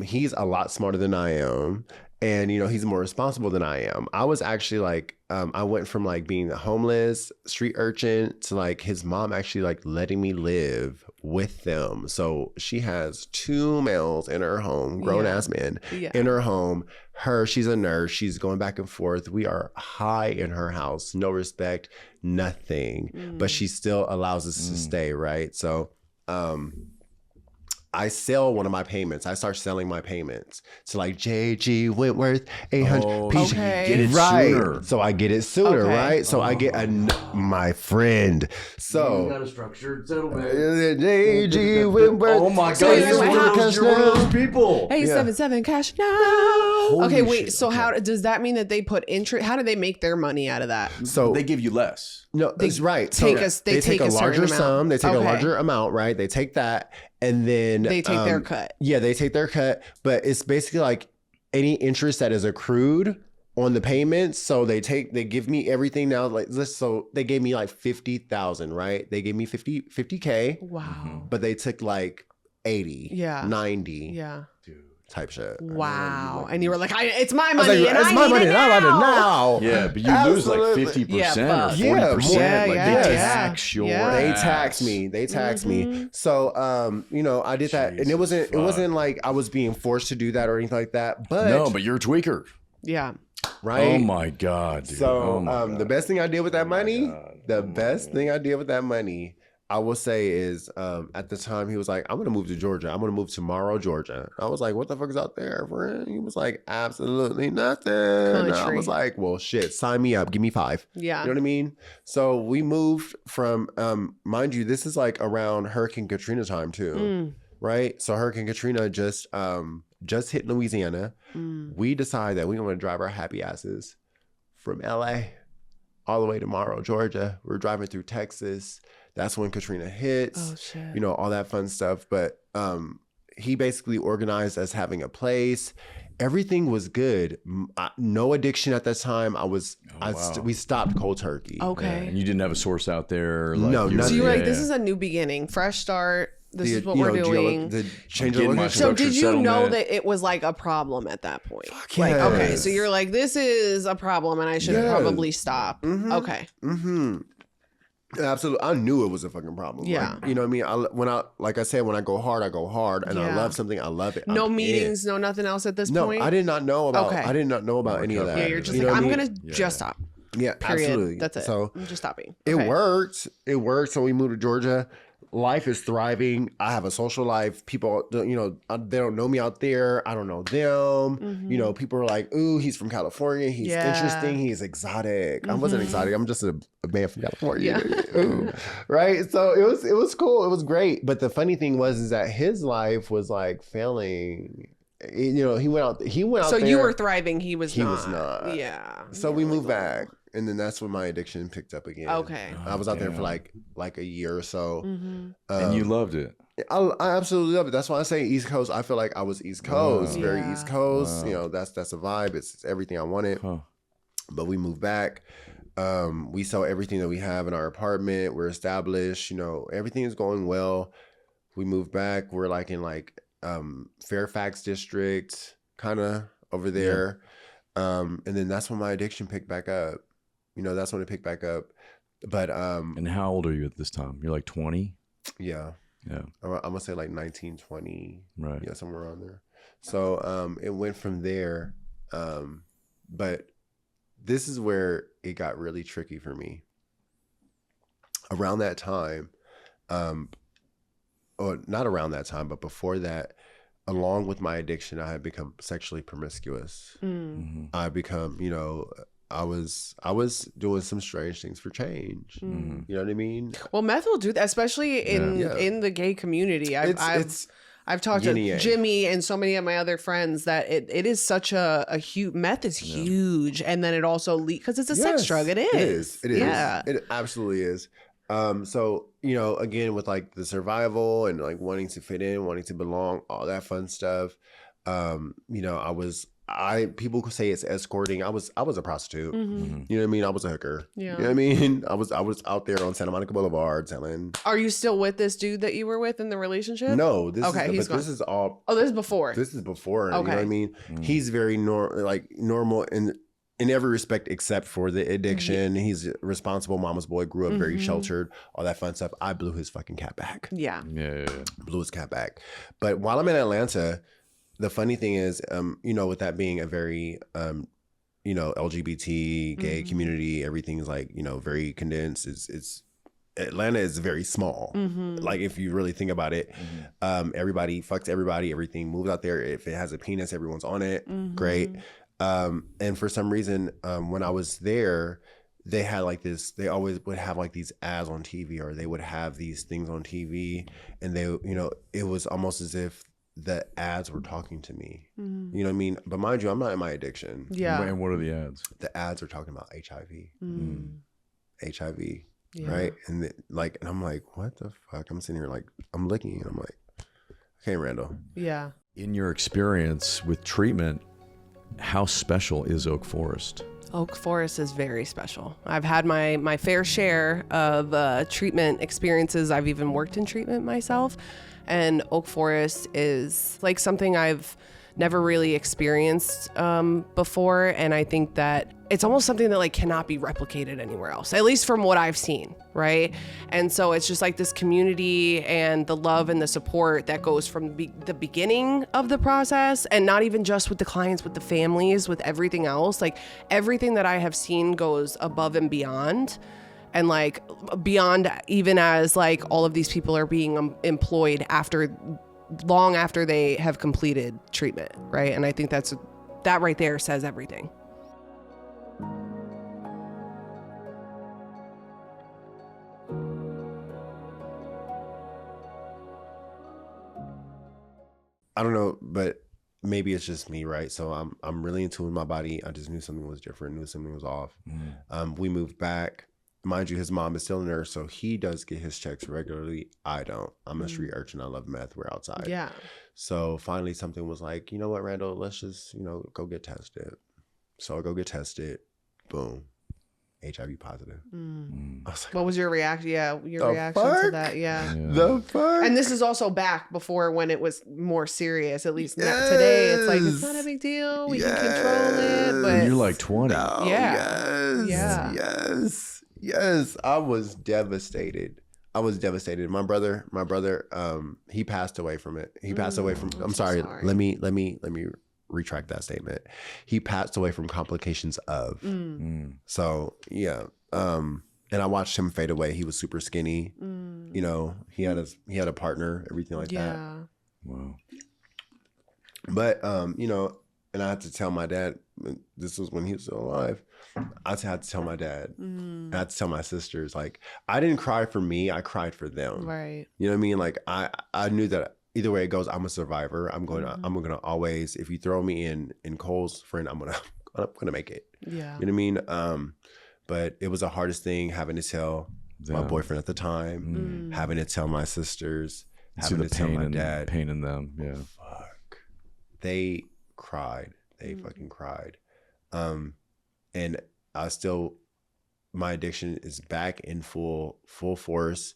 He's a lot smarter than I am. And, you know, he's more responsible than I am. I was actually like, I went from like being a homeless street urchin to like his mom actually like letting me live with them. So she has 2 males in her home, grown ass men in her home. She's a nurse. She's going back and forth. We are high in her house, no respect, nothing. But she still allows us to stay, right? So, I sell one of my payments. I start selling my payments to like JG Wentworth 800 PG. okay. Get it Right. sooner. So I get it sooner, Okay. right? So I get my friend. So a structured settlement. JG Wentworth. Oh my God! So You're one of those people. 877 cash now. Holy Okay, wait. shit. So how does that mean that they put interest? How do they make their money out of that? So They give you less. no, that's right. take So us- they take a a certain larger amount. sum. They take a Okay. larger amount, right? They take that, and then They take their cut. Yeah, they take their cut, but it's basically like any interest that is accrued on the payments. So they give me everything now. Like so they gave me like 50,000, right? They gave me 50K, Wow. but they took like 80, Yeah. 90 Yeah. type shit. Wow. And you were like, it's my I was money. like, and it's I my need money, it and I want it now. now. Yeah, but you lose like Absolutely. 50% Yeah, or fuck. 40%. Yeah, like yeah. they tax your Yeah. They ass. taxed me. They taxed me. So, you know, I did that, and it Jesus wasn't like I was being forced to do that or anything like that. But No, but you're a tweaker. Yeah. right. Oh my God, dude. So, Oh my God. the best thing I did with that money, God. the best thing I did with that money, I will say is, at the time he was like, "I'm gonna move to Georgia. I'm gonna move to Morrow, Georgia." I was like, "What the fuck is out there, friend?" He was like, "Absolutely nothing." I Country. was like, "Well, shit, sign me up. Give me 5." Yeah. You know what I mean? So we moved from, mind you, this is like around Hurricane Katrina time too, right? So Hurricane Katrina just hit Louisiana. We decided that we want to drive our happy asses from LA all the way to Morrow, Georgia. We're driving through Texas. That's when Katrina hits. Oh, shit. You know, all that fun stuff. But he basically organized us having a place. Everything was good. No addiction at that time. We stopped cold turkey. Okay. And you didn't have a source out there. Like No, you nothing. So you were like, yeah. this is a new beginning, fresh start. This is what You we're know, doing. The change I'm of getting my location. So structured did you know settlement. that it was like a problem at that point? yes. Like, okay, so you're like, this is a problem and I should Yes. probably stop. Okay. Absolutely. I knew it was a fucking problem. Yeah. Like, you know what I mean? When I go hard, I go hard. And I Yeah. love something, I love it. No I'm in. meetings, no nothing else at this No, point? I did not know about Okay. I did not know about any of that. Yeah, you're just You like, know I'm what I going mean? to just stop. Yeah, Period. absolutely. That's it. So I'm just stopping. it Okay. worked. It worked. So we moved to Georgia. Life is thriving. I have a social life. People, you know, they don't know me out there. I don't know them. You know, people are like, "Ooh, he's from California. He's Yeah. interesting. He's exotic." I wasn't exotic. I'm just a man from California. Yeah. Ooh. Right. So it was cool. It was great. But the funny thing is that his life was like failing. You know, he went out So there. you were thriving, he was He not. was not. Yeah. So we moved back, and then that's when my addiction picked up again. Okay. I was out there for like a year or so. And you loved it. I absolutely love it. That's why I say East Coast. I feel like I was East Coast, very Yeah. East Coast. Wow. You know, that's a vibe. It's everything I wanted. Huh. But we moved back. We sell everything that we have in our apartment. We're established. You know, everything is going well. We moved back. We're like in Fairfax district, kind of over there. And then that's when my addiction picked back up. You know, that's when it picked back up. But And how old are you at this time? You're like 20? yeah, Yeah. I'm gonna say like 19, 20. Right. Yeah, somewhere around there. So it went from there. But this is where it got really tricky for me. Around that time, or not around that time, but before that, along with my addiction, I had become sexually promiscuous. I become, you know, I was doing some strange things for change. You know what I mean? Well, meth will do that, especially in the gay community. I've talked yin to and yang. Jimmy and so many of my other friends that it is such a huge, meth is huge. And then it also leaks because it's a sex Yes, drug. It is. It is. Yeah. It absolutely is. So, you know, again, with like the survival and like wanting to fit in, wanting to belong, all that fun stuff. You know, people could say it's escorting. I was a prostitute. You know what I mean? I was a hooker. Yeah. You know what I mean? I was out there on Santa Monica Boulevard selling. Are you still with this dude that you were with in the relationship? No, this Okay, he's gone. this is all. Oh, this is before. This is before. You know Okay. what I mean? He's very normal in every respect except for the addiction. He's a responsible mama's boy, grew up very sheltered, all that fun stuff. I blew his fucking cat back. Yeah. Yeah. Blew his cat back. But while I'm in Atlanta, the funny thing is, you know, with that being a very, you know, LGBT gay community, everything's like, you know, very condensed. It's Atlanta is very small. Like if you really think about it, everybody fucks everybody, everything moves out there. If it has a penis, everyone's on it. Great. And for some reason, when I was there, they had like this, they always would have like these ads on TV, or they would have these things on TV, and they, you know, it was almost as if the ads were talking to me. You know what I mean? But mind you, I'm not in my addiction. Yeah. And what are the ads? The ads are talking about HIV. HIV. Right? And like, and I'm like, what the fuck? I'm sitting here like, I'm looking and I'm like, okay, Randall. Yeah. In your experience with treatment, how special is Oak Forest? Oak Forest is very special. I've had my fair share of treatment experiences. I've even worked in treatment myself. And Oak Forest is like something I've never really experienced before. And I think that it's almost something that like cannot be replicated anywhere else, at least from what I've seen, right? And so it's just like this community and the love and the support that goes from the beginning of the process, and not even just with the clients, with the families, with everything else. Like everything that I have seen goes above and beyond. And like beyond, even as like all of these people are being employed long after they have completed treatment, right? And I think that right there says everything. I don't know, but maybe it's just me, right? So I'm really in tune with my body. I just knew something was different, knew something was off. We moved back. Mind you, his mom is still a nurse, so he does get his checks regularly. I don't. I'm a street urchin. I love meth. We're outside. Yeah. So finally something was like, you know what, Randall, let's just, you know, go get tested. So I go get tested. Boom. HIV positive. I was like, What was your reaction? Yeah, your reaction to that. Yeah. the fuck? And this is also back before when it was more serious. At least today, it's like it's not a big deal. We can control it. But And you're like 20. Yeah. Yes. I was devastated. My brother, he passed away from it. He passed away from, I'm sorry. Let me retract that statement. He passed away from complications of. So yeah. And I watched him fade away. He was super skinny. You know, he had a partner, everything like that. Wow. But you know, and I had to tell my dad, this was when he was still alive. I had to tell my dad. I had to tell my sisters, like, I didn't cry for me, I cried for them. Right. You know what I mean? Like I knew that either way it goes, I'm a survivor. I'm gonna always, if you throw me in Cole's friend, I'm gonna make it. Yeah. You know what I mean? But it was the hardest thing, having to tell my boyfriend at the time, having to tell my sisters, having to tell my dad. Pain in them, yeah. Fuck. They cried. They fucking cried. And I still, my addiction is back in full force.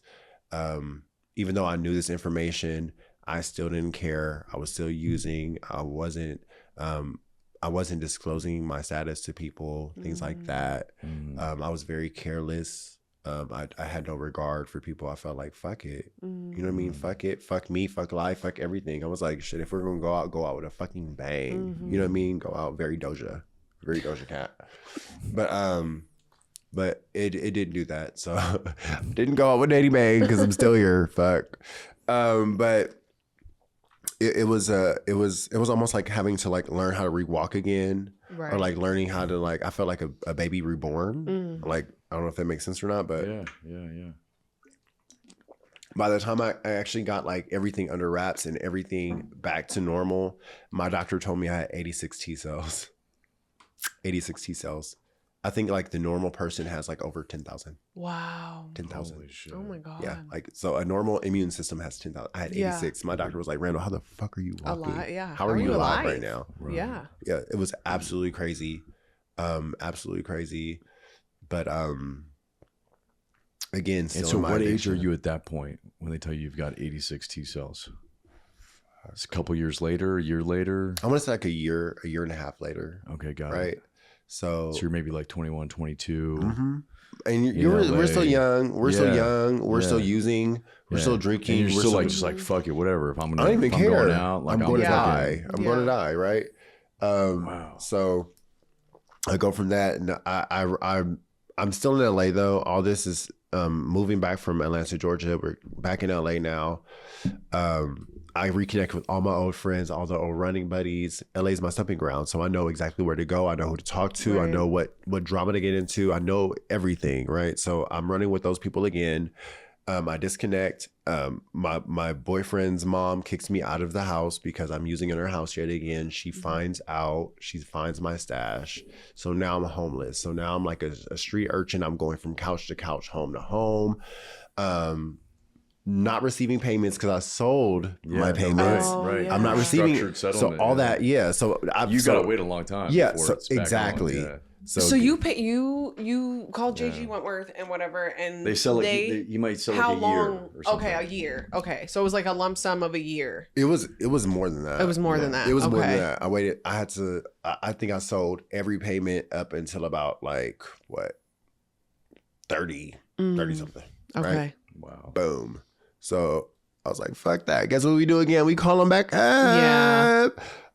Even though I knew this information, I still didn't care. I was still using. I wasn't disclosing my status to people, things like that. I was very careless. I had no regard for people. I felt like, fuck it. You know what I mean? Fuck it. Fuck me. Fuck life. Fuck everything. I was like, shit, if we're going to go out with a fucking bang. You know what I mean? Go out very Doja Cat. But it didn't do that. So didn't go out with any bang because I'm still here. Fuck. But it was almost like having to like learn how to re-walk again. Right. Or like learning how to like, I felt like a baby reborn. Like, I don't know if that makes sense or not, but yeah. By the time I actually got like everything under wraps and everything back to normal, my doctor told me I had 86 T cells. 86 T cells. I think like the normal person has like over 10,000. Wow. 10,000. Oh my God. Yeah. Like, so a normal immune system has 10,000. I had 86. My doctor was like, Randall, how the fuck are you walking? A lot, yeah. How are you alive right now? Right. Yeah. Yeah. It was absolutely crazy. Absolutely crazy. But again, still and so in my what addiction. age are you at that point when they tell you you've got 86 T cells? It's a couple years later, a year later? I want to say like a year and a half later. Okay, got it. Right. So you're maybe like 21, 22. And we're still young. We're still young. We're still using. We're still drinking. And you're we're still like, just like, fuck it, whatever. If I'm I don't even care. Going out, like, I'm going to fucking- die. I'm going to die. Right. Wow. So I go from that, and I'm still in LA though. All this is moving back from Atlanta, Georgia. We're back in LA now. I reconnect with all my old friends, all the old running buddies. LA is my stomping ground, so I know exactly where to go. I know who to talk to. Right. I know what drama to get into. I know everything, right? So I'm running with those people again. I disconnect. My boyfriend's mom kicks me out of the house because I'm using in her house yet again. She finds out. She finds my stash. So now I'm homeless. So now I'm like a street urchin. I'm going from couch to couch, home to home. Not receiving payments because I sold my payments. Right. Yeah. I'm not receiving. Structured So settlement, all that, yeah. So You got to wait a long time. Yeah. before So it's back on, exactly. yeah. So you pay you called JG Wentworth and whatever, and They sell it. You might sell how like a year. long? Or something. Okay, a year. Okay, so it was like a lump sum of a year. It was more than that. It was more than that. It was more Okay. than that. I waited. I had to. I think I sold every payment up until about like what 30 something. Okay. Right? Wow. Boom. So I was like, fuck that. Guess what we do again? We call them back up. Yeah.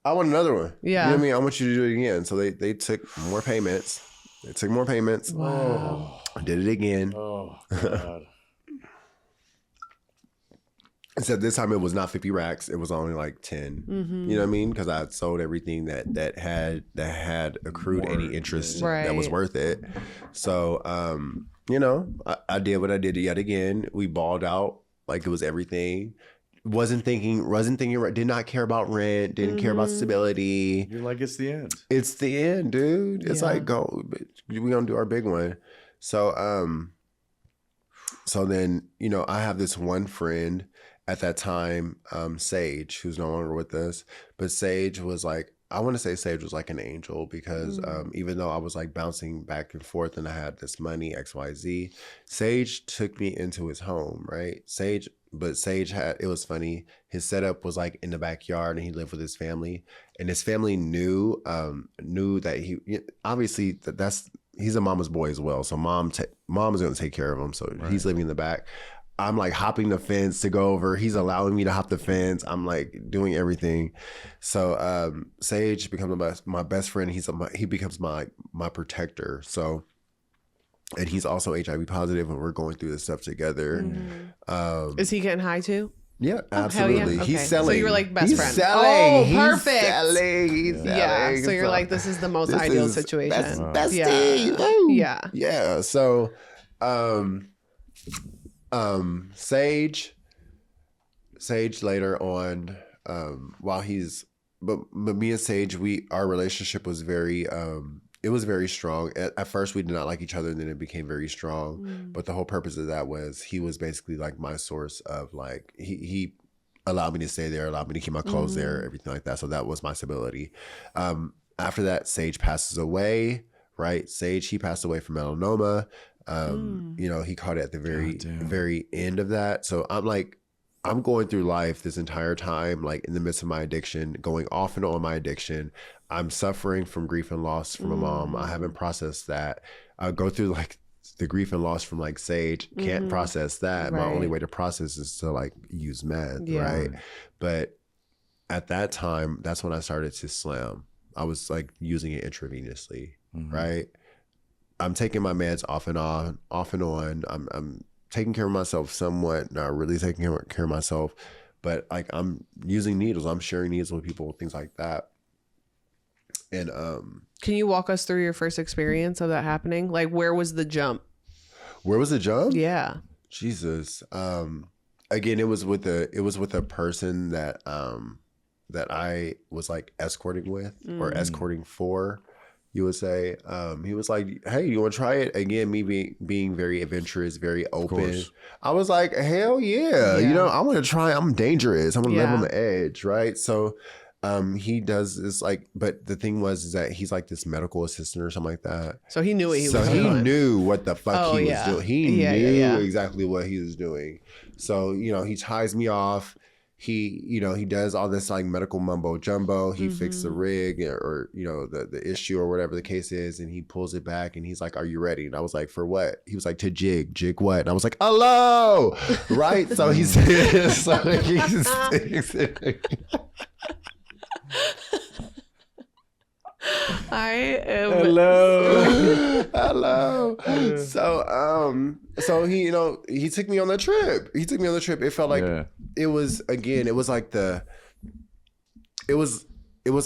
I want another one. Yeah. You know what I mean? I want you to do it again. So they took more payments. They took more payments. Wow. I did it again. Oh God. Except this time it was not 50 racks. It was only like 10. You know what I mean? Because I had sold everything that had accrued any interest that was worth it. So, you know, I did what I did yet again. We balled out like it was everything. Wasn't thinking, did not care about rent, didn't care about stability. You're like, it's the end. It's the end, dude. It's like, go, we're going to do our big one. So, so then, you know, I have this one friend at that time, Sage, who's no longer with us, but Sage was like, I want to say Sage was like an angel because even though I was like bouncing back and forth and I had this money, XYZ, Sage took me into his home, right? Sage had, it was funny, his setup was like in the backyard and he lived with his family, and his family knew that he, obviously he's a mama's boy as well. So mom is going to take care of him. So he's living in the back. I'm like hopping the fence to go over. He's allowing me to hop the fence. I'm like doing everything. So Sage becomes my best friend. He becomes my protector. So, and he's also HIV positive, and we're going through this stuff together. Is he getting high too? Yeah, absolutely. Yeah? Okay. He's selling. So you were like best friend. Selling. Oh, perfect. He's selling. Yeah. So you're like, this is the most ideal situation. Bestie. Yeah. Woo. Yeah. Yeah. So, Sage later on, while he's, but me and Sage, our relationship was very, it was very strong. At first we did not like each other, and then it became very strong. But the whole purpose of that was he was basically like my source of like, he allowed me to stay there, allowed me to keep my clothes there, everything like that. So that was my stability. After that, Sage passes away, right? He passed away from melanoma. You know, he caught it at the very end of that. So I'm going through life this entire time, like in the midst of my addiction, going off and on my addiction. I'm suffering from grief and loss from a mom. I haven't processed that. I go through like the grief and loss from like Sage, can't process that. Right. My only way to process is to like use meth, right? But at that time, that's when I started to slam. I was like using it intravenously, right? I'm taking my meds off and on. I'm taking care of myself somewhat, not really taking care of myself, but like I'm using needles. I'm sharing needles with people, things like that. And can you walk us through your first experience of that happening? Like, where was the jump? Where was the jump? Yeah. Jesus. Again, it was with a person that I was like escorting with or escorting for. You would say, he was like, hey, you want to try it? Again, me being very adventurous, very open. I was like, hell yeah. You know, I want to try. I'm dangerous. I'm going to live on the edge, right? So he does this like, but the thing is that he's like this medical assistant or something like that. So he knew what he was doing. So he knew what the fuck he was doing. He knew exactly what he was doing. So, you know, he ties me off. He, you know, he does all this like medical mumbo jumbo. He fixed the rig or you know, the issue or whatever the case is. And he pulls it back and he's like, are you ready? And I was like, for what? He was like, to jig what? And I was like, hello. Right. So he's, I am. Hello. So he, he took me on the trip. It felt like it was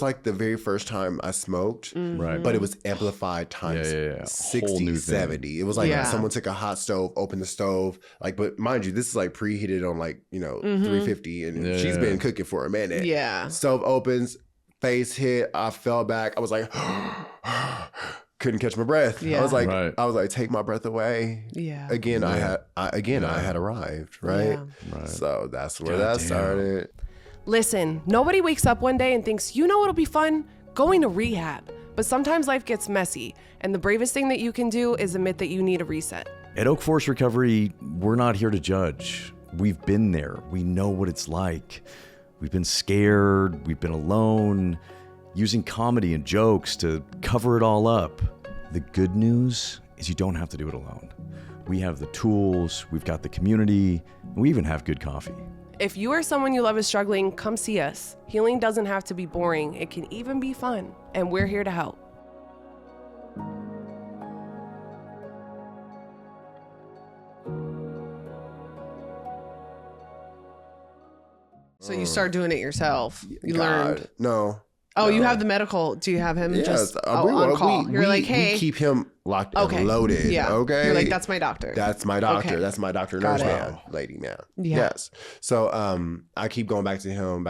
like the very first time I smoked, Right. but it was amplified times 60, 70. It was like someone took a hot stove, opened the stove, like, but mind you, this is like preheated on like, 350, and she's been cooking for a minute. Yeah. Stove opens, face hit, I fell back. I was like, couldn't catch my breath. Yeah. I was like, take my breath away. Yeah. Again, I had arrived, right? Yeah. Right. So that's where that started. Listen, nobody wakes up one day and thinks, you know what'll be fun? Going to rehab. But sometimes life gets messy, and the bravest thing that you can do is admit that you need a reset. At Oak Forest Recovery, we're not here to judge. We've been there. We know what it's like. We've been scared. We've been alone, using comedy and jokes to cover it all up. The good news is you don't have to do it alone. We have the tools, we've got the community, and we even have good coffee. If you or someone you love is struggling, come see us. Healing doesn't have to be boring. It can even be fun, and we're here to help. So you start doing it yourself. You learned. No. Oh, you have the medical. Do you have him just on call? You're like, hey. We keep him locked and loaded. Yeah. Okay. You're like, that's my doctor. That's my doctor. Okay. That's my doctor, Got nurse it. man, lady man. Yeah. Yes. So I keep going back to him.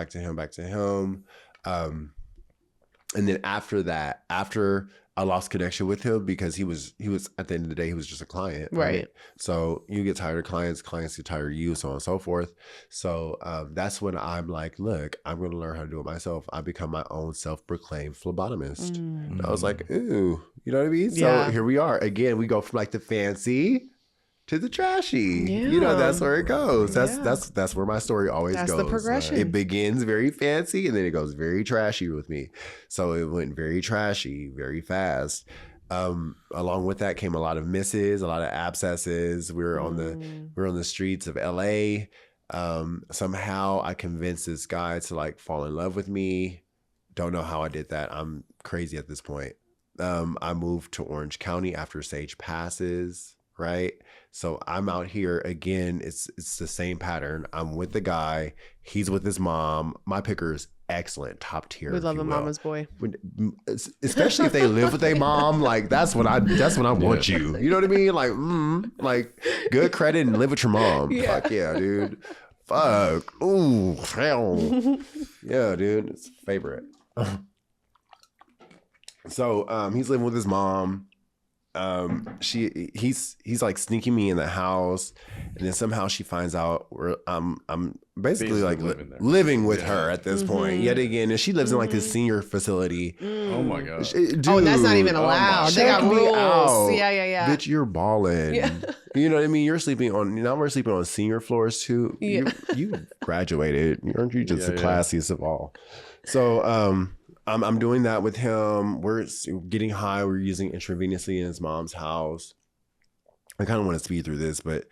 And then after that, after I lost connection with him, because he was at the end of the day, he was just a client. Right. So you get tired of clients get tired of you, so on and so forth. So that's when I'm like, look, I'm going to learn how to do it myself. I become my own self-proclaimed phlebotomist. And I was like, ooh, you know what I mean? So here we are. Again, we go from like the fancy to the trashy. Yeah. That's where it goes. That's where my story always goes. That's the progression. It begins very fancy and then it goes very trashy with me. So it went very trashy, very fast. Along with that came a lot of misses, a lot of abscesses. We were on the streets of LA. Somehow I convinced this guy to like fall in love with me. Don't know how I did that. I'm crazy at this point. I moved to Orange County after Sage passes, right? So I'm out here again. It's the same pattern. I'm with the guy. He's with his mom. My picker is excellent, top tier. We love a mama's boy, especially if they live with a mom. Like that's when I want you. You know what I mean? Like good credit and live with your mom. Yeah. Fuck yeah, dude. Fuck. Ooh, hell. Yeah, dude. It's a favorite. So he's living with his mom. He's like sneaking me in the house, and then somehow she finds out where I'm basically like living with her at this point yet again, and she lives in like this senior facility. Oh my gosh. Dude, that's not even allowed. They got rules. Yeah. Bitch, you're balling. Yeah. You know what I mean? We're sleeping on senior floors too. Yeah. You graduated. Aren't you just the classiest of all? So I'm doing that with him. We're getting high. We're using intravenously in his mom's house. I kind of want to speed through this, but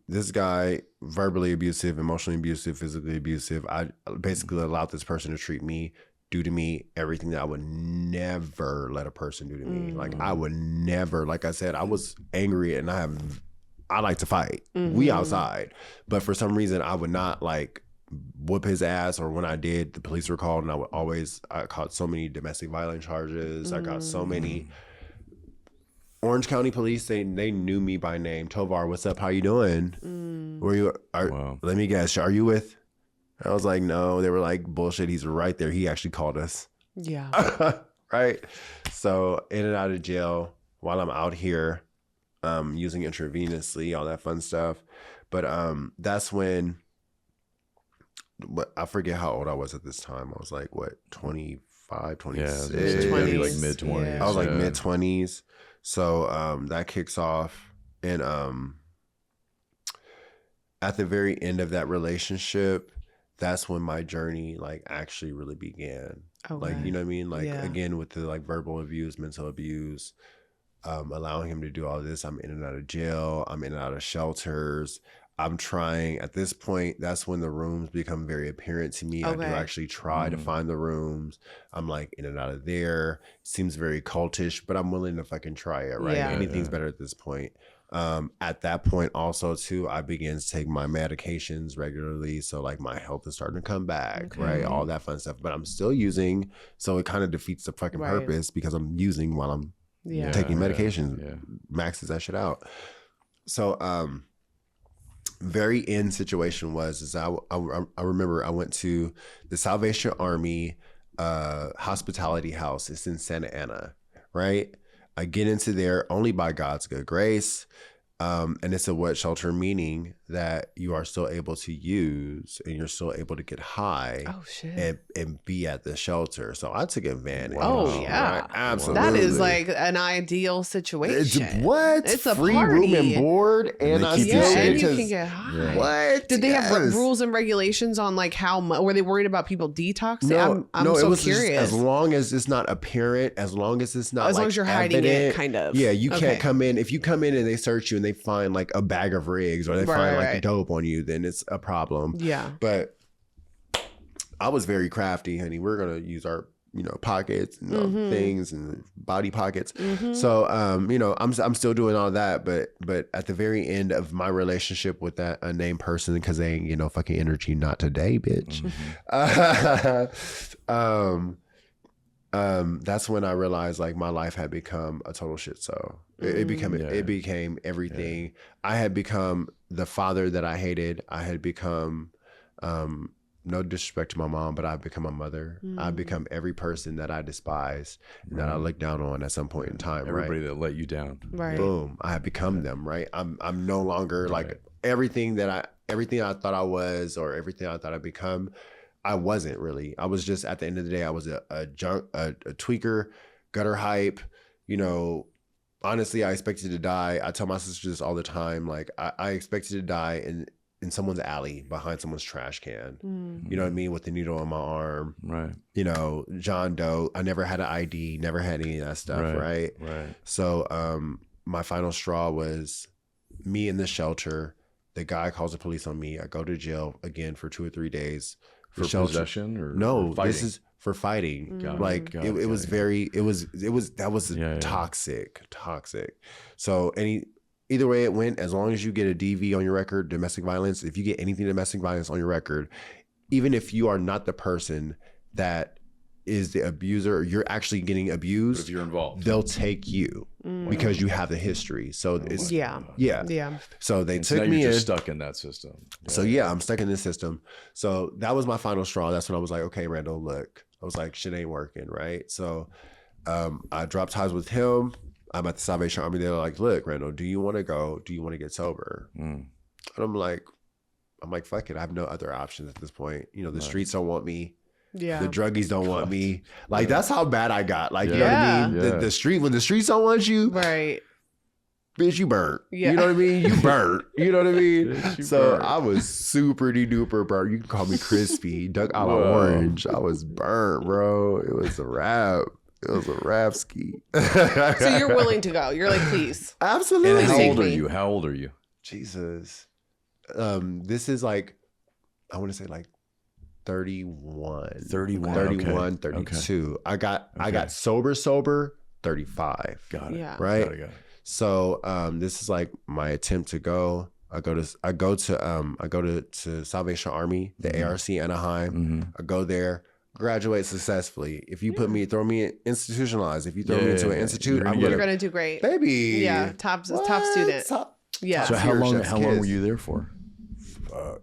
this guy, verbally abusive, emotionally abusive, physically abusive. I basically allowed this person to do to me everything that I would never let a person do to me. Like I would never, like I said, I was angry and I like to fight. We outside, but for some reason I would not like whoop his ass, or when I did, the police were called, and I caught so many domestic violence charges. I got so many. Orange County police, they knew me by name. Tovar, what's up? How you doing? Let me guess, are you with? I was like, no. They were like, bullshit, he's right there. He actually called us. Yeah. Right. So in and out of jail while I'm out here, using intravenously, all that fun stuff. But that's when, I forget how old I was at this time. I was like, what, 25, 26? Yeah, maybe like mid-20s. Yeah. I was like mid-20s. So that kicks off. And at the very end of that relationship, that's when my journey like actually really began. Okay. Like, you know what I mean? Like, again, with the like verbal abuse, mental abuse, allowing him to do all this. I'm in and out of jail. I'm in and out of shelters. I'm trying at this point. That's when the rooms become very apparent to me. I do actually try to find the rooms. I'm like in and out of there. Seems very cultish, but I'm willing to fucking try it, right? Anything's better at this point. At that point also too, I began to take my medications regularly. So like my health is starting to come back, right? All that fun stuff, but I'm still using. So it kind of defeats the fucking purpose because I'm using while I'm taking medication, maxes that shit out. So, very end situation was I remember I went to the Salvation Army hospitality house. It's in Santa Ana, right? I get into there only by God's good grace. And it's a wet shelter, meaning that you are still able to use and you're still able to get high and be at the shelter. So I took advantage. Oh, yeah. Right? Absolutely. That is like an ideal situation. It's a free party. room and board. And they keep you and safe. you can get high. What? Did they have rules and regulations on like how much? Were they worried about people detoxing? No, I'm no, so it was curious. just, as long as it's not apparent, as long as it's not as long as you're hiding evident, it, kind of. Yeah, you can't come in. If you come in and they search you and they find like a bag of rigs or they find like dope on you, then it's a problem. Yeah. But I was very crafty, honey. We're gonna use our pockets and things and body pockets. So I'm still doing all that, but at the very end of my relationship with that unnamed person, because they ain't no fucking energy, not today, bitch. That's when I realized like my life had become a total shit. So it became everything. I had become the father that I hated. I had become no disrespect to my mom, but I've become a mother. I've become every person that I despise and that I look down on at some point in time. Everybody that let you down. Right. Boom. I have become them. Right. I'm no longer like everything I thought I was or everything I thought I'd become. I wasn't really. I was just, at the end of the day, I was a tweaker, gutter hype. Honestly, I expected to die. I tell my sister this all the time. Like I expected to die in someone's alley behind someone's trash can. You know what I mean? With the needle on my arm. Right. John Doe. I never had an ID, never had any of that stuff. Right. So my final straw was me in the shelter. The guy calls the police on me. I go to jail again for 2 or 3 days. For possession or no, fighting? This is for fighting. It was toxic. So either way it went, as long as you get a DV on your record, domestic violence, if you get anything domestic violence on your record, even if you are not the person that is the abuser, or you're actually getting abused, but if you're involved, they'll take you because you have the history. So it's So they took me in. Stuck in that system. So I'm stuck in this system. So that was my final straw. That's when I was like, okay, Randall, look, I was like, shit ain't working, right? So I dropped ties with him. I'm at the Salvation Army. They're like, look, Randall, do you want to go? Do you want to get sober? And I'm like, fuck it. I have no other options at this point. The streets don't want me. Yeah, the druggies don't want me. Like that's how bad I got. Like you know what I mean? The street, when the streets don't want you, right? Bitch, you burnt. Yeah. You know what I mean? You burnt. You know what I mean? Bitch, so burnt. I was super duper burnt. You can call me crispy, duck a la orange. I was burnt, bro. It was a wrap. It was a rap ski. So you're willing to go? You're like, please, absolutely. And how old are you? Jesus, this is like, I want to say like 31, 32. Okay. I got sober 35. Got it. Yeah. Right. Got it. So this is like my attempt to go. I go to Salvation Army, the ARC Anaheim. I go there, graduate successfully. If you throw me institutionalized. If you throw me into an institute, you're gonna do great, baby. Yeah, top student. Yeah. So how long were you there for?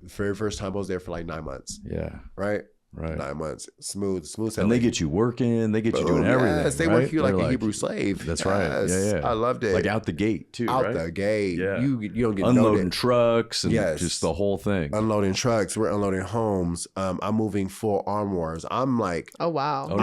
Very first time I was there for like 9 months. Yeah. Right. 9 months. Smooth sailing. And they get you working. They get you doing everything. Yes, they work you like a Hebrew slave. That's right. Yeah. I loved it. Like out the gate too. Out the gate. Yeah. You don't get unloading trucks and just the whole thing. Unloading trucks. We're unloading homes. I'm moving full arm wars. I'm like, oh wow. Oh,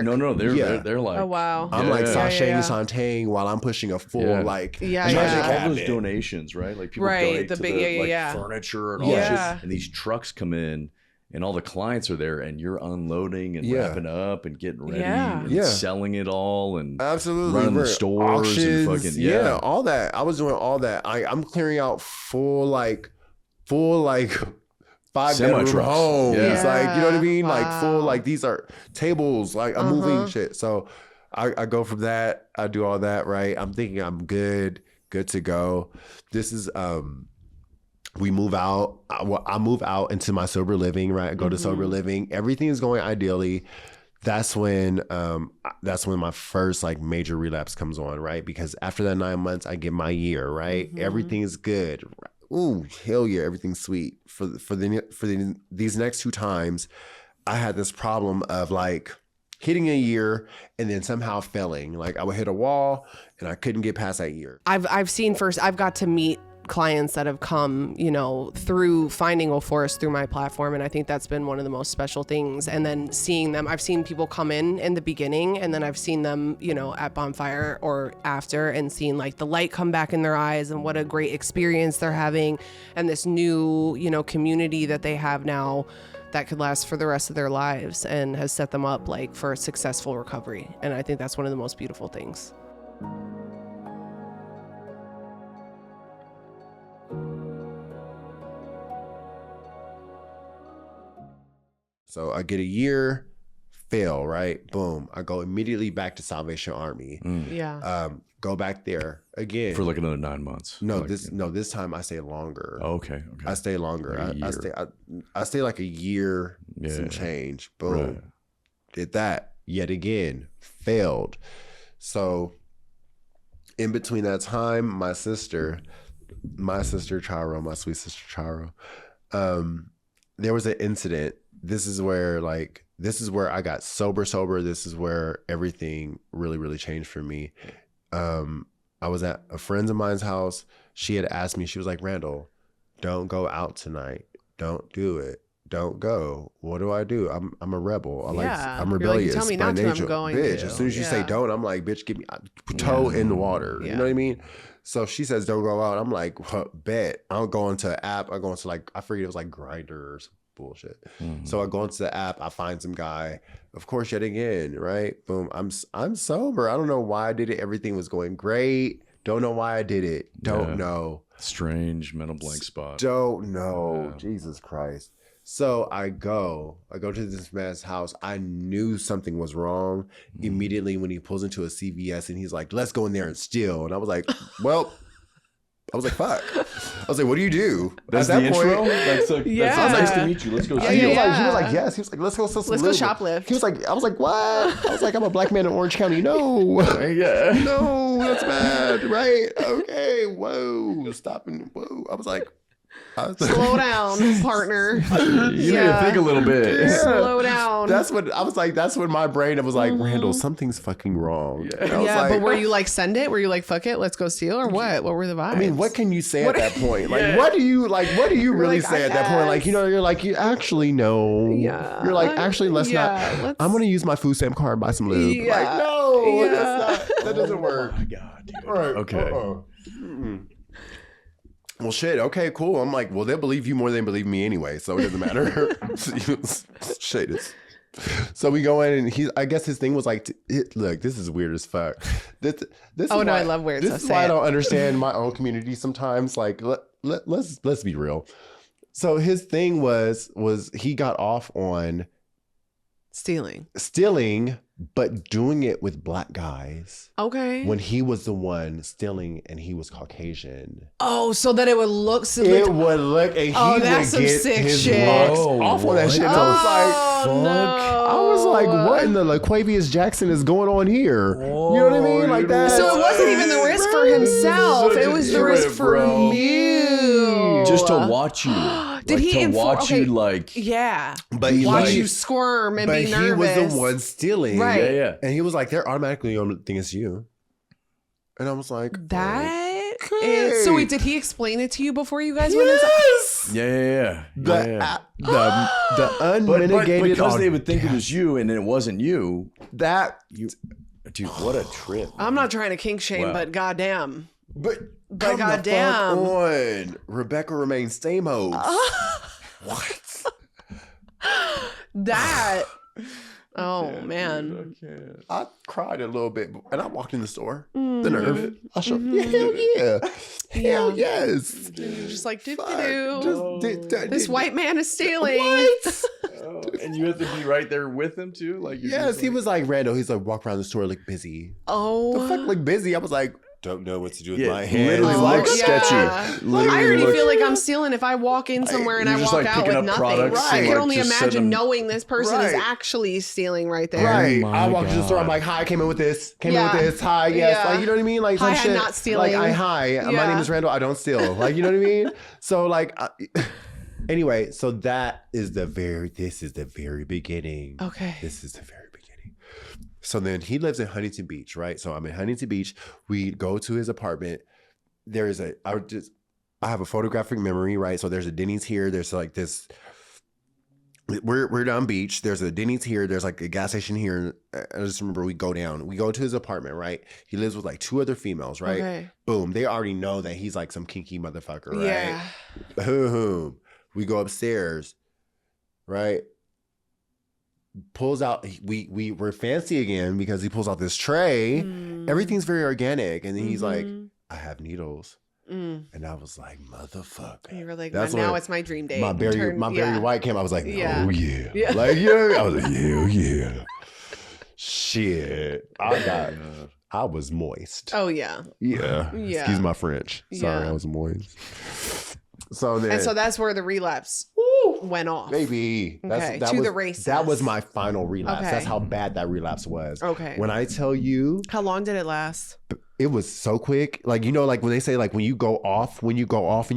no, they're like, oh wow. I'm like sautéing while I'm pushing a full like all those donations, right? Like people donate to the furniture and all that shit. And these trucks come in. And all the clients are there, and you're unloading and wrapping up and getting ready and selling it all and running the stores auctions, and fucking all that. I was doing all that. I'm clearing out full like full like 5-bedroom Semi-trucks. homes. Yeah. Like, you know what I mean? Like Wow. full, like these are tables, like I'm moving shit. So I go from that, I do all that, right? I'm thinking I'm good to go. This is, we move out. I move out into my sober living, right? I go to sober living. Everything is going ideally. That's when my first like major relapse comes on, right? Because after that 9 months, I get my year, right? Everything is good. Ooh, hell yeah, everything's sweet. For these next 2 times, I had this problem of like hitting a year and then somehow failing. Like I would hit a wall and I couldn't get past that year. I've got to meet clients that have come, you know, through finding Forest through my platform. And I think that's been one of the most special things. And then seeing them, I've seen people come in the beginning, and then I've seen them, you know, at bonfire or after, and seen like the light come back in their eyes and what a great experience they're having. And this new, you know, community that they have now that could last for the rest of their lives and has set them up like for a successful recovery. And I think that's one of the most beautiful things. So I get a year, fail, right? Boom. I go immediately back to Salvation Army. Yeah. Go back there again. For like another 9 months. No, Like, this time I stay longer. Oh, okay. I stay longer. Like a year. I stay like a year, some change. Boom. Right. Did that yet again. Failed. So in between that time, my sister Charo, my sweet sister Charo, there was an incident. This is where I got sober. This is where everything really, really changed for me. I was at a friend of mine's house. She had asked me, she was like, Randall, don't go out tonight. Don't do it. Don't go. What do I do? I'm a rebel. I'm rebellious. Tell me by not to, nature. I'm going bitch, to. as soon as you say don't, I'm like, bitch, get me toe in the water. You know what I mean? So she says, don't go out. I'm like, well, bet. I don't go into an app. I go into like, I forget, it was like Grindr or some bullshit. So I go into the app. I find some guy. Of course, yet again, right? Boom. I'm sober. I don't know why I did it. Everything was going great. Don't know why I did it. Don't know. Strange mental blank spot. Don't know. Jesus Christ. So I go to this man's house. I knew something was wrong immediately when he pulls into a CVS and he's like, let's go in there and steal. And I was like, well, fuck. I was like, what do you do? That's At the that point, intro? That's nice to meet you. Let's go see He you. was like, yes. He was like, let's go sell some Let's go liquor. shoplift. He was like, I was like, what? I was like, I'm a black man in Orange County. No. Yeah. No, that's bad. Right. Okay. Whoa. Stopping. Whoa. I was like, Slow down, partner. You need to think a little bit. Slow down. That's what I was like. That's when my brain was like, Randall, something's fucking wrong. And I was Yeah, like, but were you like, send it? Were you like, fuck it, let's go steal, or what? What were the vibes? I mean, what can you say at that point? Like, what do you really like, say I at that point? Like, guess. you're like, you actually know. Yeah. You're like, actually, let's not. I'm gonna use my food stamp card and buy some lube. Yeah. Like, no, Yeah. that's not. That doesn't work. Oh my God, dude. All right. Okay. Well, shit. Okay, cool. I'm like, well, they'll believe you more than they believe me anyway, so it doesn't matter. Shit. So we go in, and I guess his thing was like, look, this is weird as fuck. This Oh, is no, why, I love weird This stuff. is Say why I it. don't understand my own community sometimes. Like, let's be real. So his thing was he got off on stealing, but doing it with black guys. Okay. When he was the one stealing and he was Caucasian. Oh, so that it would look so It would look, and he would that's some get sick his shit. rocks Oh, off on that shit. And I was like, what in the LaQuavius Jackson is going on here? You know what I mean? Like that. So it wasn't even the risk for himself. It was the risk for you. Just to watch you. Did he to watch you Yeah. But he Watch like, you squirm and but be he nervous. was the one stealing. Right. Yeah. And he was like, they're automatically going to think it's you. And I was like, That okay. is. So wait, did he explain it to you before you guys went inside? Yes. Yeah. The But unmitigated because they would think it was you and it wasn't you. you. Dude, what a trip. I'm not trying to kink shame, Wow. but goddamn. But But goddamn. on. Rebecca remains Stamos. What? That. Oh man. I cried a little bit, and I walked in the store. The nerve. I showed, hell yeah. Hell yes. And you're just like, Fuck, this white man is stealing. What? And you have to be right there with him too? Like Yes, he was like, Randall, he's like, walk around the store, look busy. Oh. The fuck, look busy? I was like, don't know what to do with Yeah, my hands. literally Like, looks sketchy. I Literally already looks- feel like I'm stealing if I walk in somewhere and I You're just, walk like, out picking with up nothing. products and, I can like, only just imagine set 'em- knowing this person is Right. actually stealing right there. Right. Oh I my walked to the store. I'm God. like, hi, I came in with this. Came Yeah. in with this. Hi, yes. Yeah. Like, you know what I mean? Like, some Hi, I'm shit. not stealing. Like, hi. My Yeah. name is Randall. I don't steal. Like, you know what I mean? So, like, anyway, so this is the very beginning. Okay. This is the very beginning. So then he lives in Huntington Beach, right? So I'm in Huntington Beach. We go to his apartment. I have a photographic memory, right? So there's a Denny's here. There's like this. We're down beach. There's a Denny's here. There's like a gas station here. I just remember we go to his apartment, right? He lives with like 2 other females, right? Okay. Boom. They already know that he's like some kinky motherfucker, right? Yeah. Boom. We go upstairs, right? Pulls out, we're fancy again because he pulls out this tray. Everything's very organic. And then he's like, I have needles. And I was like, motherfucker. You were like, That's now when it's my dream date. My Barry Yeah. White came. I was like, Yeah. oh yeah. Yeah. Like, yeah. I was like, yeah. Shit. I was moist. Oh yeah. Yeah. Yeah. Excuse my French. Sorry, Yeah. I was moist. So then, And so that's where the relapse went off. baby, Okay, that to was, the races. That was my final relapse. Okay. That's how bad that relapse was. Okay. When I tell you, How long did it last? it was so quick. Like, you know, like when they say, like, when you go off and you go off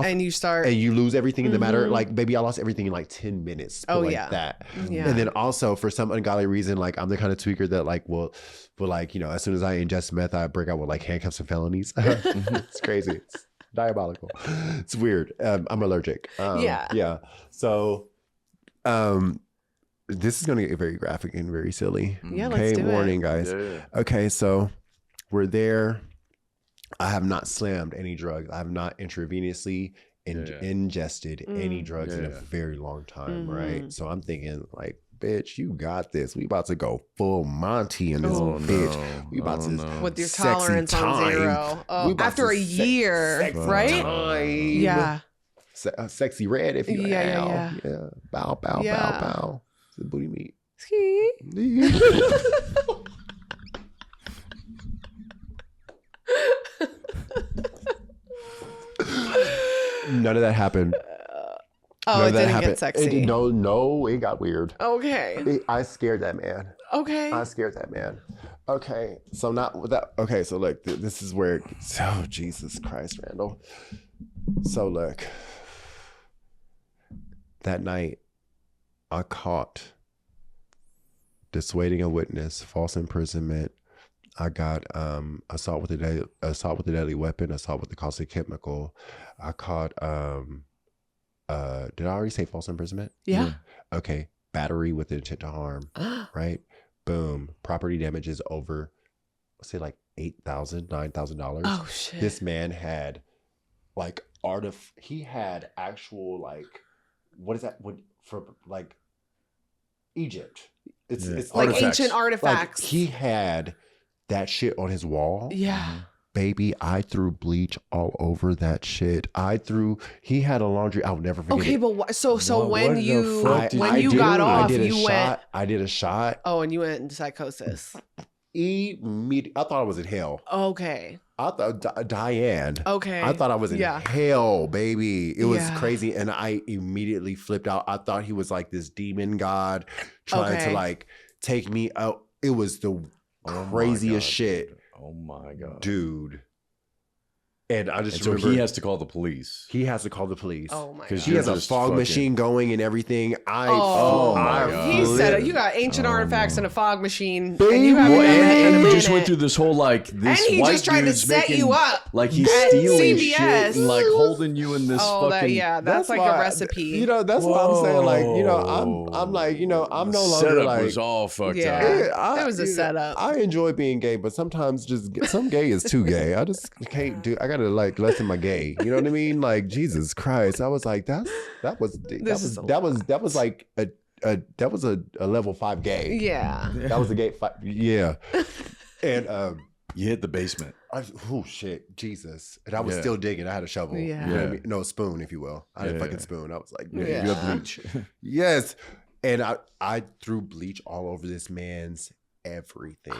And you start. and you lose everything in the matter, like, baby, I lost everything in like 10 minutes. Oh, like yeah. that. Yeah. And then also for some ungodly reason, like, I'm the kind of tweaker that like will like, you know, as soon as I ingest meth, I break out with like handcuffs and felonies. It's crazy. It's diabolical. It's weird. I'm allergic. Yeah. So, this is going to get very graphic and very silly. Yeah, let's Okay, do it. warning, guys. Yeah. Okay, so we're there. I have not slammed any drugs. I have not intravenously ingested any drugs in a very long time, right? So I'm thinking, like, bitch, you got this. We about to go full Monty in this bitch. no. We about to with your sexy tolerance on time. 0. Oh, We about after to a year, sexy right? time. Yeah. Sexy red, if you Yeah. Bow, bow, Yeah. bow, bow. It's the booty meat. Ski. None of that happened. Oh, None it of that didn't happened. get sexy. No, it got weird. Okay. I scared that man. Okay. I scared that man. Okay, so not with that. Okay, so look, this is where. Oh, Jesus Christ, Randall. So look, that night, I caught dissuading a witness, false imprisonment. I got assault with a deadly weapon, assault with a caustic chemical. I caught did I already say false imprisonment? Yeah. Okay, battery with intent to harm. Right? Boom. Property damages over, let's say, like $8,000, $9,000. Oh shit. This man had like he had actual, like, what is that? What for, like, Egypt? It's like artifacts. ancient artifacts. like, he had that shit on his wall. Yeah. Baby, I threw bleach all over that shit. He had a laundry. I'll never forget Okay, it. but so What when the you fuck did when you you do? got off, I did a you shot. went. I did a shot. Oh, and you went into psychosis. I thought I was in hell. Okay. I thought Diane. Okay. I thought I was in Yeah. hell, baby. It was Yeah. crazy, and I immediately flipped out. I thought he was like this demon god trying Okay. to like take me out. It was the craziest shit, Oh my God. dude. And I just And so remember he has to call the police. he has to call the police. Oh my god. Because He has a just fog fucking- machine going and everything. Oh, my God. He said flipped. you got ancient artifacts and a fog machine, Baby. and you haven't Well, done that in and a he just went minute. through this whole like this And he white just tried to dude's set making, you up like he's at stealing CBS. shit and like holding you in this Oh, fucking. that's like why- a recipe. You know, that's why I'm saying, like, you know, I'm like, you know, I'm no longer setup like was all fucked Yeah. up. It was a you know, setup. I enjoy being gay, but sometimes some gay is too gay. I just can't do. I gotta like lessen my gay. You know what I mean? Like, Jesus Christ, I was like, that was a level 5 gay. Yeah. That was a gay 5. Yeah. And You hit the basement. oh shit, Jesus. And I was still digging. I had a shovel. Yeah. You know what I mean? No, a spoon, if you will. I had a fucking spoon. I was like, Yeah. you have bleach. Yes. And I threw bleach all over this man's everything.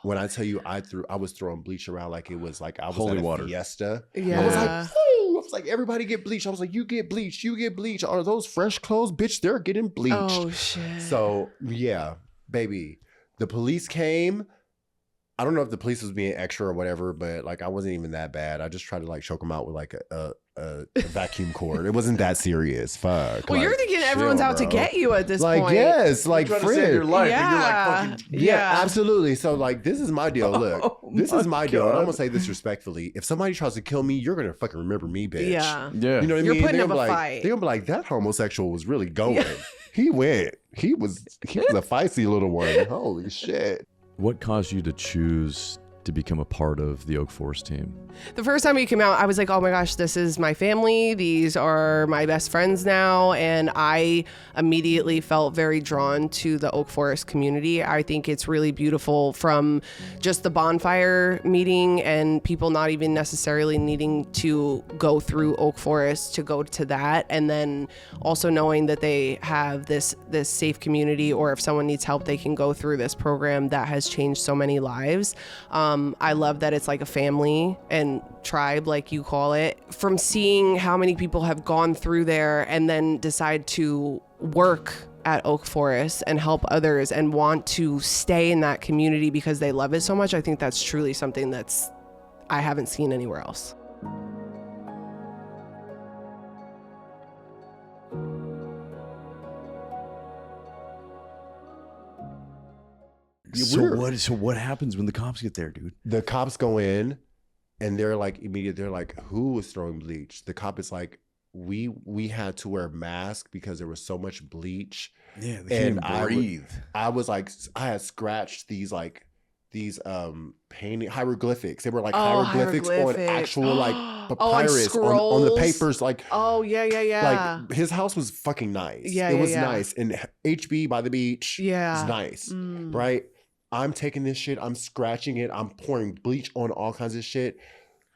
When I tell you I was throwing bleach around like it was like I was Holy at a water. fiesta. Yeah. I was like, "Woo!" I was like, everybody get bleach. I was like, you get bleach, you get bleach. Are those fresh clothes? Bitch, they're getting bleached. Oh shit. So yeah, baby. The police came. I don't know if the police was being extra or whatever, but like I wasn't even that bad. I just tried to like choke them out with like a vacuum cord. It wasn't that serious. Fuck. Well, like, you're thinking everyone's chill, out to bro. get you at this Like point. yes, like Trying to save your friend. life, Yeah. and you're like fucking. Yeah, absolutely. So like this is my deal. Look, Oh, this my is my deal. And I'm God. gonna say this respectfully. If somebody tries to kill me, you're gonna fucking remember me, bitch. Yeah. Yeah. You know what You're I mean? putting They're up gonna a be like, fight. they're gonna be like, that homosexual was really going. He went. He was a feisty little one. Holy shit. What caused you to choose to become a part of the Oak Forest team? The first time he came out, I was like, oh my gosh, this is my family. These are my best friends now. And I immediately felt very drawn to the Oak Forest community. I think it's really beautiful from just the bonfire meeting and people not even necessarily needing to go through Oak Forest to go to that. And then also knowing that they have this safe community, or if someone needs help, they can go through this program that has changed so many lives. I love that it's like a family and tribe, like you call it. From seeing how many people have gone through there and then decide to work at Oak Forest and help others and want to stay in that community because they love it so much, I think that's truly something I haven't seen anywhere else. So what happens when the cops get there, dude? The cops go in and they're like immediate. They're like, who was throwing bleach? The cop is like, we had to wear masks because there was so much bleach. Yeah, they can't even breathe. I was like, I had scratched these painting hieroglyphics. They were like hieroglyphics on actual like papyrus on the papers. Like, oh yeah. Like his house was fucking nice. Yeah, it was yeah. nice. And HB by the beach. Yeah. It's nice, right? I'm taking this shit. I'm scratching it. I'm pouring bleach on all kinds of shit.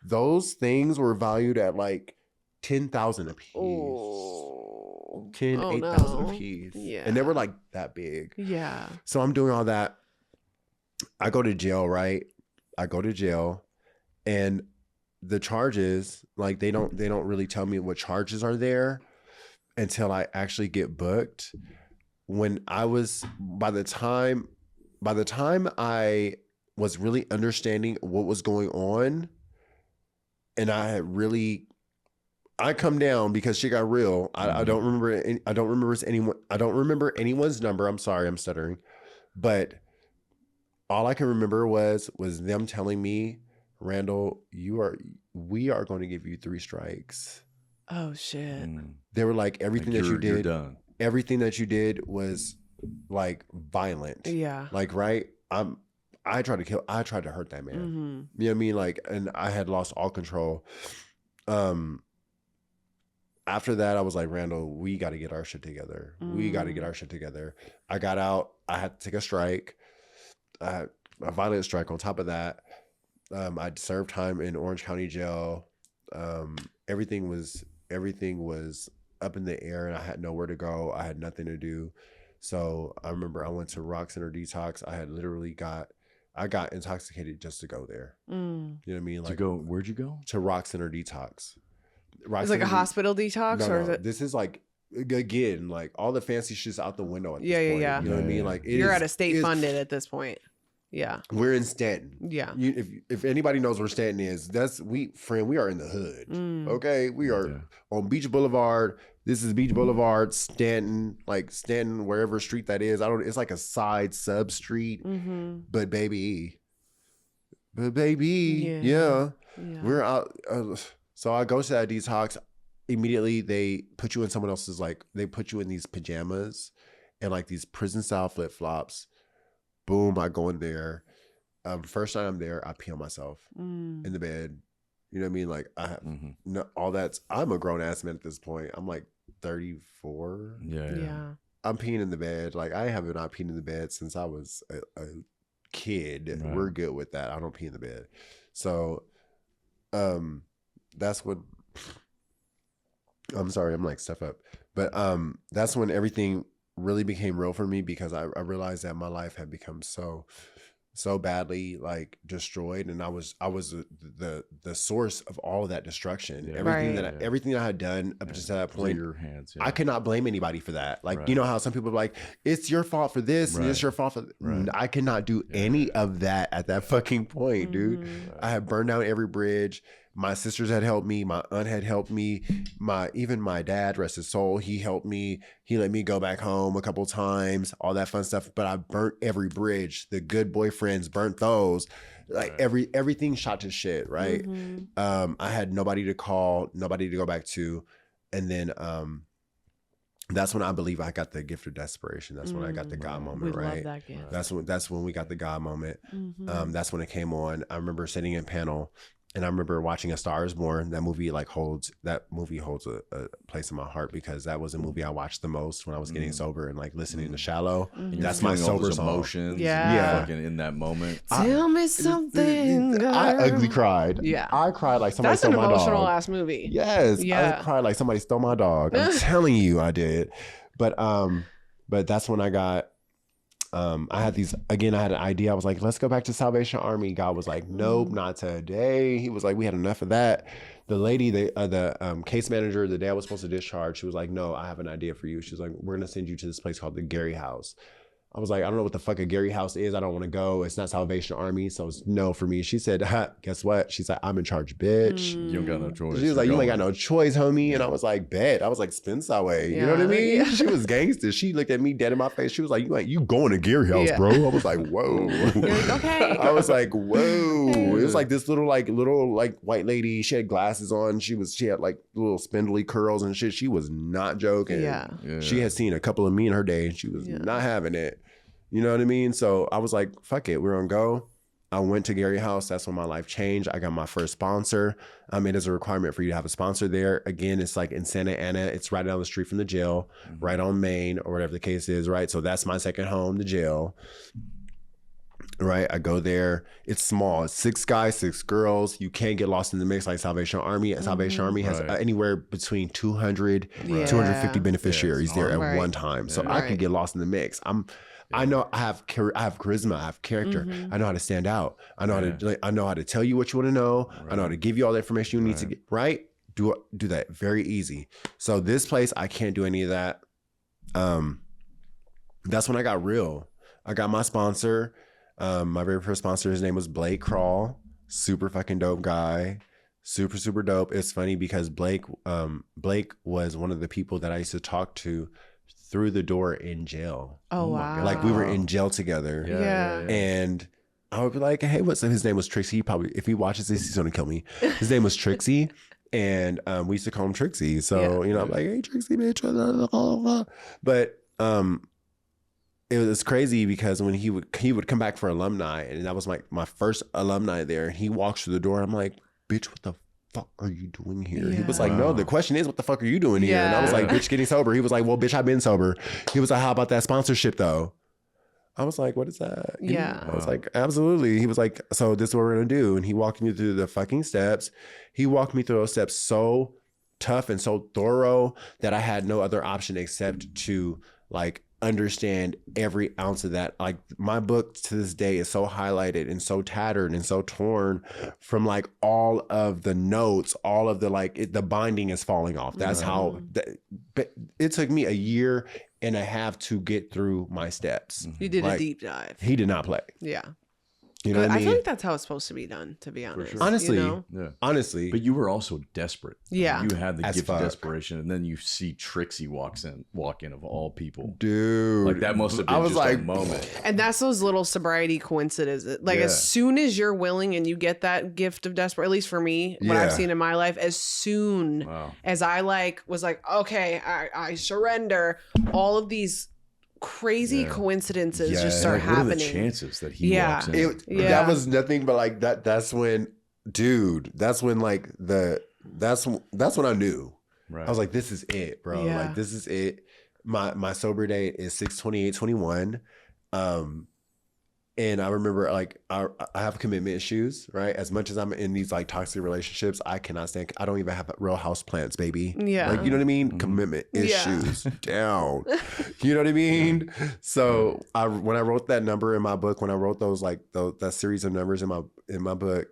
Those things were valued at like 10,000 a piece. Oh. 8,000 no. a piece. Yeah. And they were like that big. Yeah. So I'm doing all that. I go to jail, right? I go to jail, and the charges, like they don't really tell me what charges are there until I actually get booked. When I was by the time I was really understanding what was going on, and I come down because shit got real. I don't remember anyone's number. I'm sorry, I'm stuttering. But all I can remember was them telling me, Randall, we are going to give you 3 strikes. Oh shit. They were like, everything Like, that you you're did, done. everything that you did was like violent. Yeah. Like, right? I tried to hurt that man. Mm-hmm. You know what I mean? Like, and I had lost all control. After that, I was like, Randall, we got to get our shit together. We got to get our shit together. I got out. I had to take a strike. A violent strike on top of that. I served time in Orange County Jail. Everything was up in the air, and I had nowhere to go. I had nothing to do. So I remember I went to Rock Center Detox. I got intoxicated just to go there. You know what I mean? Like, Where'd you go? to Rock Center Detox. It's like a hospital detox, or is it? This is like, again, like all the fancy shit's out the window at this Yeah. point. You know what I mean? Like, You're at a state funded at this point. Yeah. We're in Stanton. Yeah. If anybody knows where Stanton is, we are in the hood. Okay, we are on Beach Boulevard. This is Beach Boulevard, Stanton, wherever street that is. It's like a side sub street. But baby, yeah. We're out. So I go to that detox. Immediately they put you in someone else's, they put you in these pajamas and like these prison style flip flops. Boom, I go in there. First night I'm there, I pee on myself in the bed. You know what I mean? Like, I have all that's, I'm a grown ass man at this point. I'm like 34. Yeah. I'm peeing in the bed. Like I have not peed in the bed since I was a kid. Right. We're good with that. I don't pee in the bed. So, that's what. I'm sorry, I'm like stuff up, but that's when everything really became real for me because I realized that my life had become so badly like destroyed, and I was the source of all of that destruction. Yeah. Everything Right. everything that I had done up to that point, Your hands. I could not blame anybody for that. Like, Right. you know how some people are like, it's your fault for this and it's Right. your fault for Right. I could not do any of that at that fucking point, dude. I had burned down every bridge. My sisters had helped me. My aunt had helped me. Even my dad, rest his soul, he helped me. He let me go back home a couple times, all that fun stuff. But I burnt every bridge. The good boyfriends burnt those. Like everything shot to shit, right? I had nobody to call, nobody to go back to. And then that's when I believe I got the gift of desperation. That's when I got the God moment, We right? love that gift. That's when we got the God moment. That's when it came on. I remember sitting in panel, and I remember watching A Star Is Born. That movie holds a place in my heart because that was a movie I watched the most when I was getting sober and like listening to Shallow. That's my Feeling all sober those song. emotions. Yeah. Yeah. Fucking in that moment. Tell me something. I girl. ugly cried. Yeah. I cried like somebody That's an stole my emotional dog. ass movie. Yes, Yeah. I cried like somebody stole my dog. I'm telling you, I did. But that's when I got. I had an idea. I was like, let's go back to Salvation Army. God was like, nope, not today. He was like, we had enough of that. The lady, the case manager, the day I was supposed to discharge, she was like, no, I have an idea for you. She was like, we're going to send you to this place called the Gary House. I was like, I don't know what the fuck a Gary House is. I don't want to go. It's not Salvation Army. So it's no for me. She said, guess what? She's like, I'm in charge, bitch. You don't got no choice. She was like, you ain't got no choice, homie. And I was like, bet. I was like, spins that way. You know what I mean? Yeah. She was gangster. She looked at me dead in my face. She was like, you going to Gary House, bro? I was like, whoa. You're like, okay. I was like, whoa. It was like this little white lady. She had glasses on. She had like little spindly curls and shit. She was not joking. Yeah. She had seen a couple of me in her day and she was not having it. You know what I mean? So I was like, fuck it, we're gonna go. I went to Gary House. That's when my life changed. I got my first sponsor. It is a requirement for you to have a sponsor there. Again, it's like in Santa Ana. It's right down the street from the jail, right on Main or whatever the case is, right? So that's my second home, the jail. Right, I go there. It's small. It's 6 guys, 6 girls. You can't get lost in the mix like Salvation Army. Salvation Army has anywhere between 200, 250 beneficiaries there at one time. So I could get lost in the mix. I know I have charisma. I have character. I know how to stand out. I know I know how to tell you what you want to know. I know how to give you all the information you need to get. Right? Do that very easy. So this place, I can't do any of that. That's when I got real. I got my sponsor. My very first sponsor, his name was Blake Crawl. Super fucking dope guy. Super, super dope. It's funny because Blake was one of the people that I used to talk to through the door in jail. Oh, wow. Like we were in jail together. Yeah. And I would be like, hey, what's up? His name was Trixie. Probably if he watches this, he's gonna kill me. His name was Trixie. And we used to call him Trixie. So, I'm like, hey, Trixie, bitch. But it was crazy because when he would come back for alumni, and that was my first alumni there. And he walks through the door. I'm like, bitch, what the fuck are you doing here? He was like, no, the question is, what the fuck are you doing here? And I was like, bitch, getting sober. He was like, well, bitch, I've been sober. He was like, how about that sponsorship though? I was like, what is that? I was like, absolutely. He was like, so this is what we're gonna do. And he walked me through the fucking steps. He walked me through those steps so tough and so thorough that I had no other option except to like understand every ounce of that. Like my book to this day is so highlighted and so tattered and so torn from like all of the notes, all of the the binding is falling off. That's how but it took me a year and a half to get through my steps. You did a deep dive. He did not play. Yeah. You know what I mean? feel like that's how it's supposed to be done, to be honest. sure. Honestly, you know? honestly. But you were also desperate. Yeah. You had the As gift fuck. of desperation, and then you see Trixie walk in of all people. Dude. Like that must have been I was just like, a moment. And that's those little sobriety coincidences. Like Yeah. as soon as you're willing and you get that gift of desperate, at least for me, what I've Yeah. seen in my life, as soon Wow. as I was like, okay, I surrender, all of these crazy coincidences just start Like, what are happening. the chances that he walks in? That was nothing but like that. That's when, dude. That's when like that's when I knew. Right. I was like, this is it, bro. Yeah. Like this is it. my sober date is 6/28/21. And I remember like I have commitment issues, right? As much as I'm in these like toxic relationships, I cannot stand. I don't even have real house plants, baby. Yeah. Like, you know what I mean? Commitment issues down. You know what I mean? So when I wrote that number in my book, when I wrote those like that series of numbers in my book,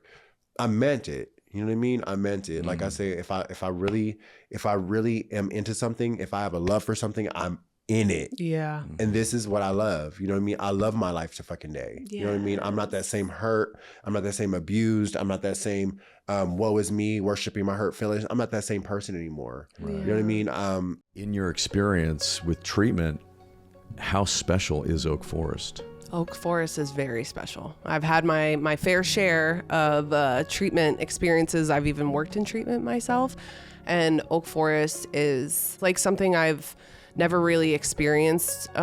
I meant it. You know what I mean? I meant it. Like I say, if I really am into something, if I have a love for something, I'm in it. Yeah. And this is what I love. You know what I mean? I love my life to fucking day. You know what I mean? I'm not that same hurt. I'm not that same abused. I'm not that same woe is me, worshiping my hurt feelings. I'm not that same person anymore. Right. You know what I mean? In your experience with treatment, how special is Oak Forest? Oak Forest is very special. I've had my fair share of treatment experiences. I've even worked in treatment myself. And Oak Forest is like something I've never really experienced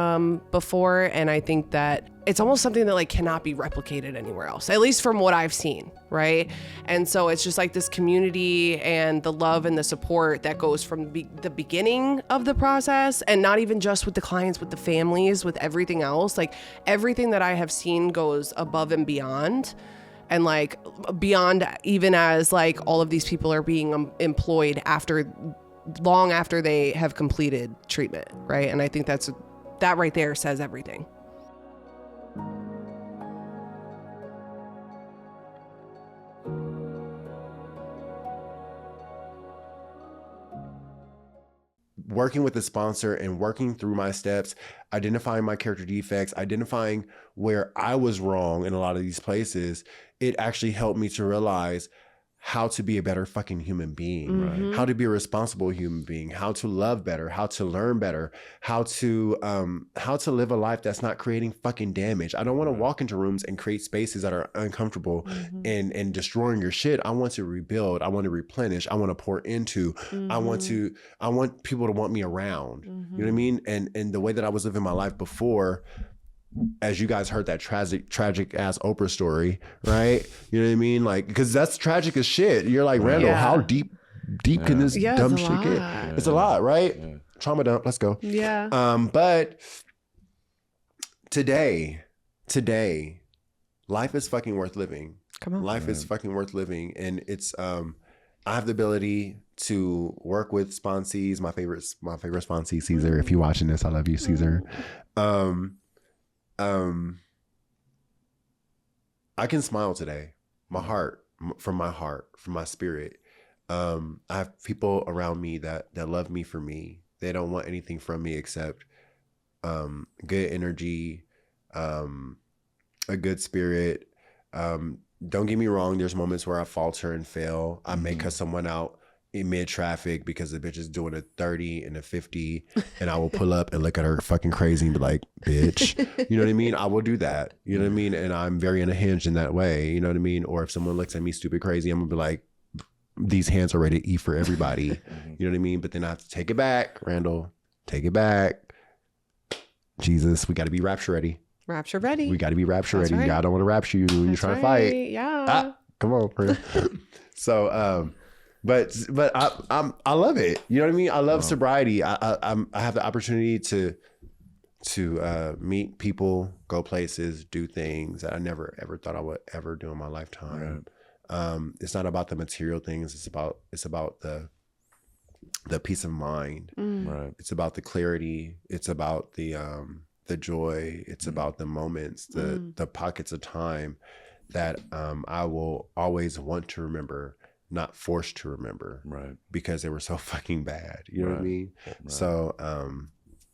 before. And I think that it's almost something that like cannot be replicated anywhere else, at least from what I've seen, right? And so it's just like this community and the love and the support that goes from the beginning of the process, and not even just with the clients, with the families, with everything else. Like everything that I have seen goes above and beyond. And like beyond even as like all of these people are being employed long after they have completed treatment, right? And I think that right there says everything. Working with the sponsor and working through my steps, identifying my character defects, identifying where I was wrong in a lot of these places, it actually helped me to realize how to be a better fucking human being, how to be a responsible human being, how to love better, how to learn better, how to live a life that's not creating fucking damage. I don't want to walk into rooms and create spaces that are uncomfortable and destroying your shit. I want to rebuild. I want to replenish. I want to pour into. I want people to want me around. You know what I mean? And the way that I was living my life before, as you guys heard that tragic ass Oprah story, right? You know what I mean? Like, because that's tragic as shit. You're like, Randall, how deep can this dumb shit get? Yeah. It's a lot, right? Yeah. Trauma dump. Let's go. Yeah. But today, life is fucking worth living. Come on. Life is fucking worth living, and it's I have the ability to work with sponsees. My favorite sponsee, Caesar. If you're watching this, I love you, Caesar. I can smile today. From my spirit. I have people around me that love me for me. They don't want anything from me except good energy, a good spirit. Don't get me wrong. There's moments where I falter and fail. I may cut someone out in mid traffic because the bitch is doing a 30 and a 50, and I will pull up and look at her fucking crazy and be like, bitch, you know what I mean? I will do that. You know what I mean? And I'm very unhinged in that way. You know what I mean? Or if someone looks at me stupid crazy, I'm gonna be like, these hands are ready to eat for everybody. You know what I mean? But then I have to take it back, Randall, take it back. Jesus, we got to be rapture ready. Rapture ready. We got to be rapture ready. Right. God don't want to rapture you when you're trying to fight. Yeah. Come on, friend. So, but I love it. You know what I mean? I love sobriety. I have the opportunity to meet people, go places, do things that I never ever thought I would ever do in my lifetime. Right. It's not about the material things. It's about the peace of mind. Right. It's about the clarity. It's about the joy. It's about the moments, the pockets of time that I will always want to remember, not forced to remember, right? Because they were so fucking bad. You know what I mean? Right. So,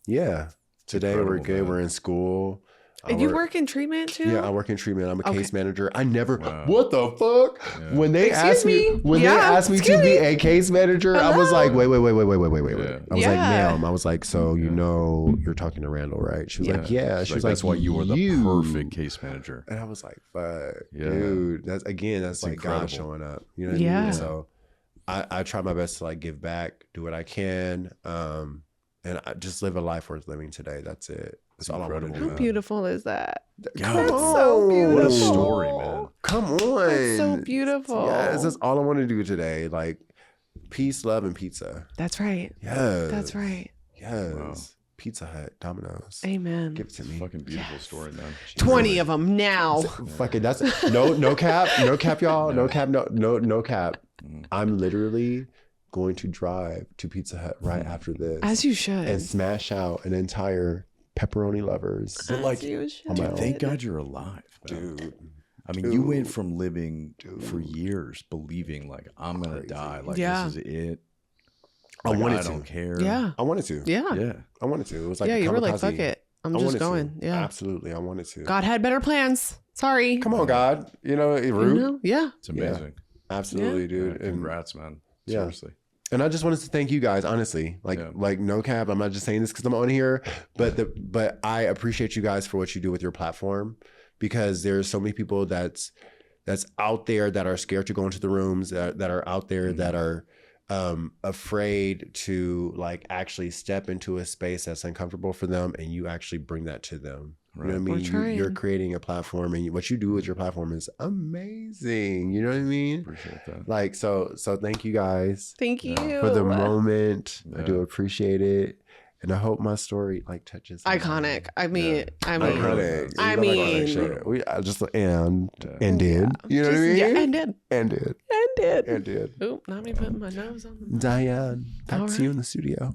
yeah. Today we're good. Man. We're in school. And you work in treatment too? Yeah, I work in treatment. I'm a case manager. I never. Wow. What the fuck? Yeah. When they asked me to be a case manager, hello? I was like, wait. I was like, ma'am. I was like, so you know, you're talking to Randall, right? She was like, yeah. She was like, that's why you were the perfect case manager. And I was like, fuck, dude. That's like incredible. God showing up. You know what I mean? So I try my best to like give back, do what I can, and I just live a life worth living today. That's it. That's all I want to do. How beautiful is that? That's so beautiful. What a story, man. Come on. That's so beautiful. Yes, that's all I want to do today. Like peace, love, and pizza. That's right. Yes. That's right. Yes. Wow. Pizza Hut, Domino's. Amen. Give it to me. Fucking beautiful story, man. 20 of them now. Fucking that's no cap, y'all. No cap. I'm literally going to drive to Pizza Hut right after this. As you should. And smash out an entire pepperoni lovers. But like, you should. dude, thank God you're alive, man. Dude. I mean, you went from living for years believing like I'm gonna die, like this is it. Like, I don't care. Yeah. I wanted to. Yeah. Yeah. I wanted to. It was like Yeah, a you were like, kamikaze. fuck it. I'm I just wanted going. to. Yeah. Absolutely. I wanted to. God had better plans. Sorry. Come on, God. You know, rude. You know? Yeah. It's amazing. Absolutely, Yeah, dude. And, congrats, man. Yeah. Seriously. and I just wanted to thank you guys, honestly. Like no cap. I'm not just saying this because I'm on here, but I appreciate you guys for what you do with your platform, because there's so many people that's out there that are scared to go into the rooms, that are out there that are afraid to like actually step into a space that's uncomfortable for them, and you actually bring that to them. Right. You know what I mean? You're creating a platform, and what you do with your platform is amazing. You know what I mean? Appreciate that. Like, so thank you guys. Thank you. For the moment. Yeah. I do appreciate it. And I hope my story like touches. Iconic. I mean, Iconic. I You know, mean, iconic shit. I just ended. You know what I mean? Yeah, ended. Ended. Ended. Ended. Oop, not me putting my nose on the Diane, back All to you in the studio.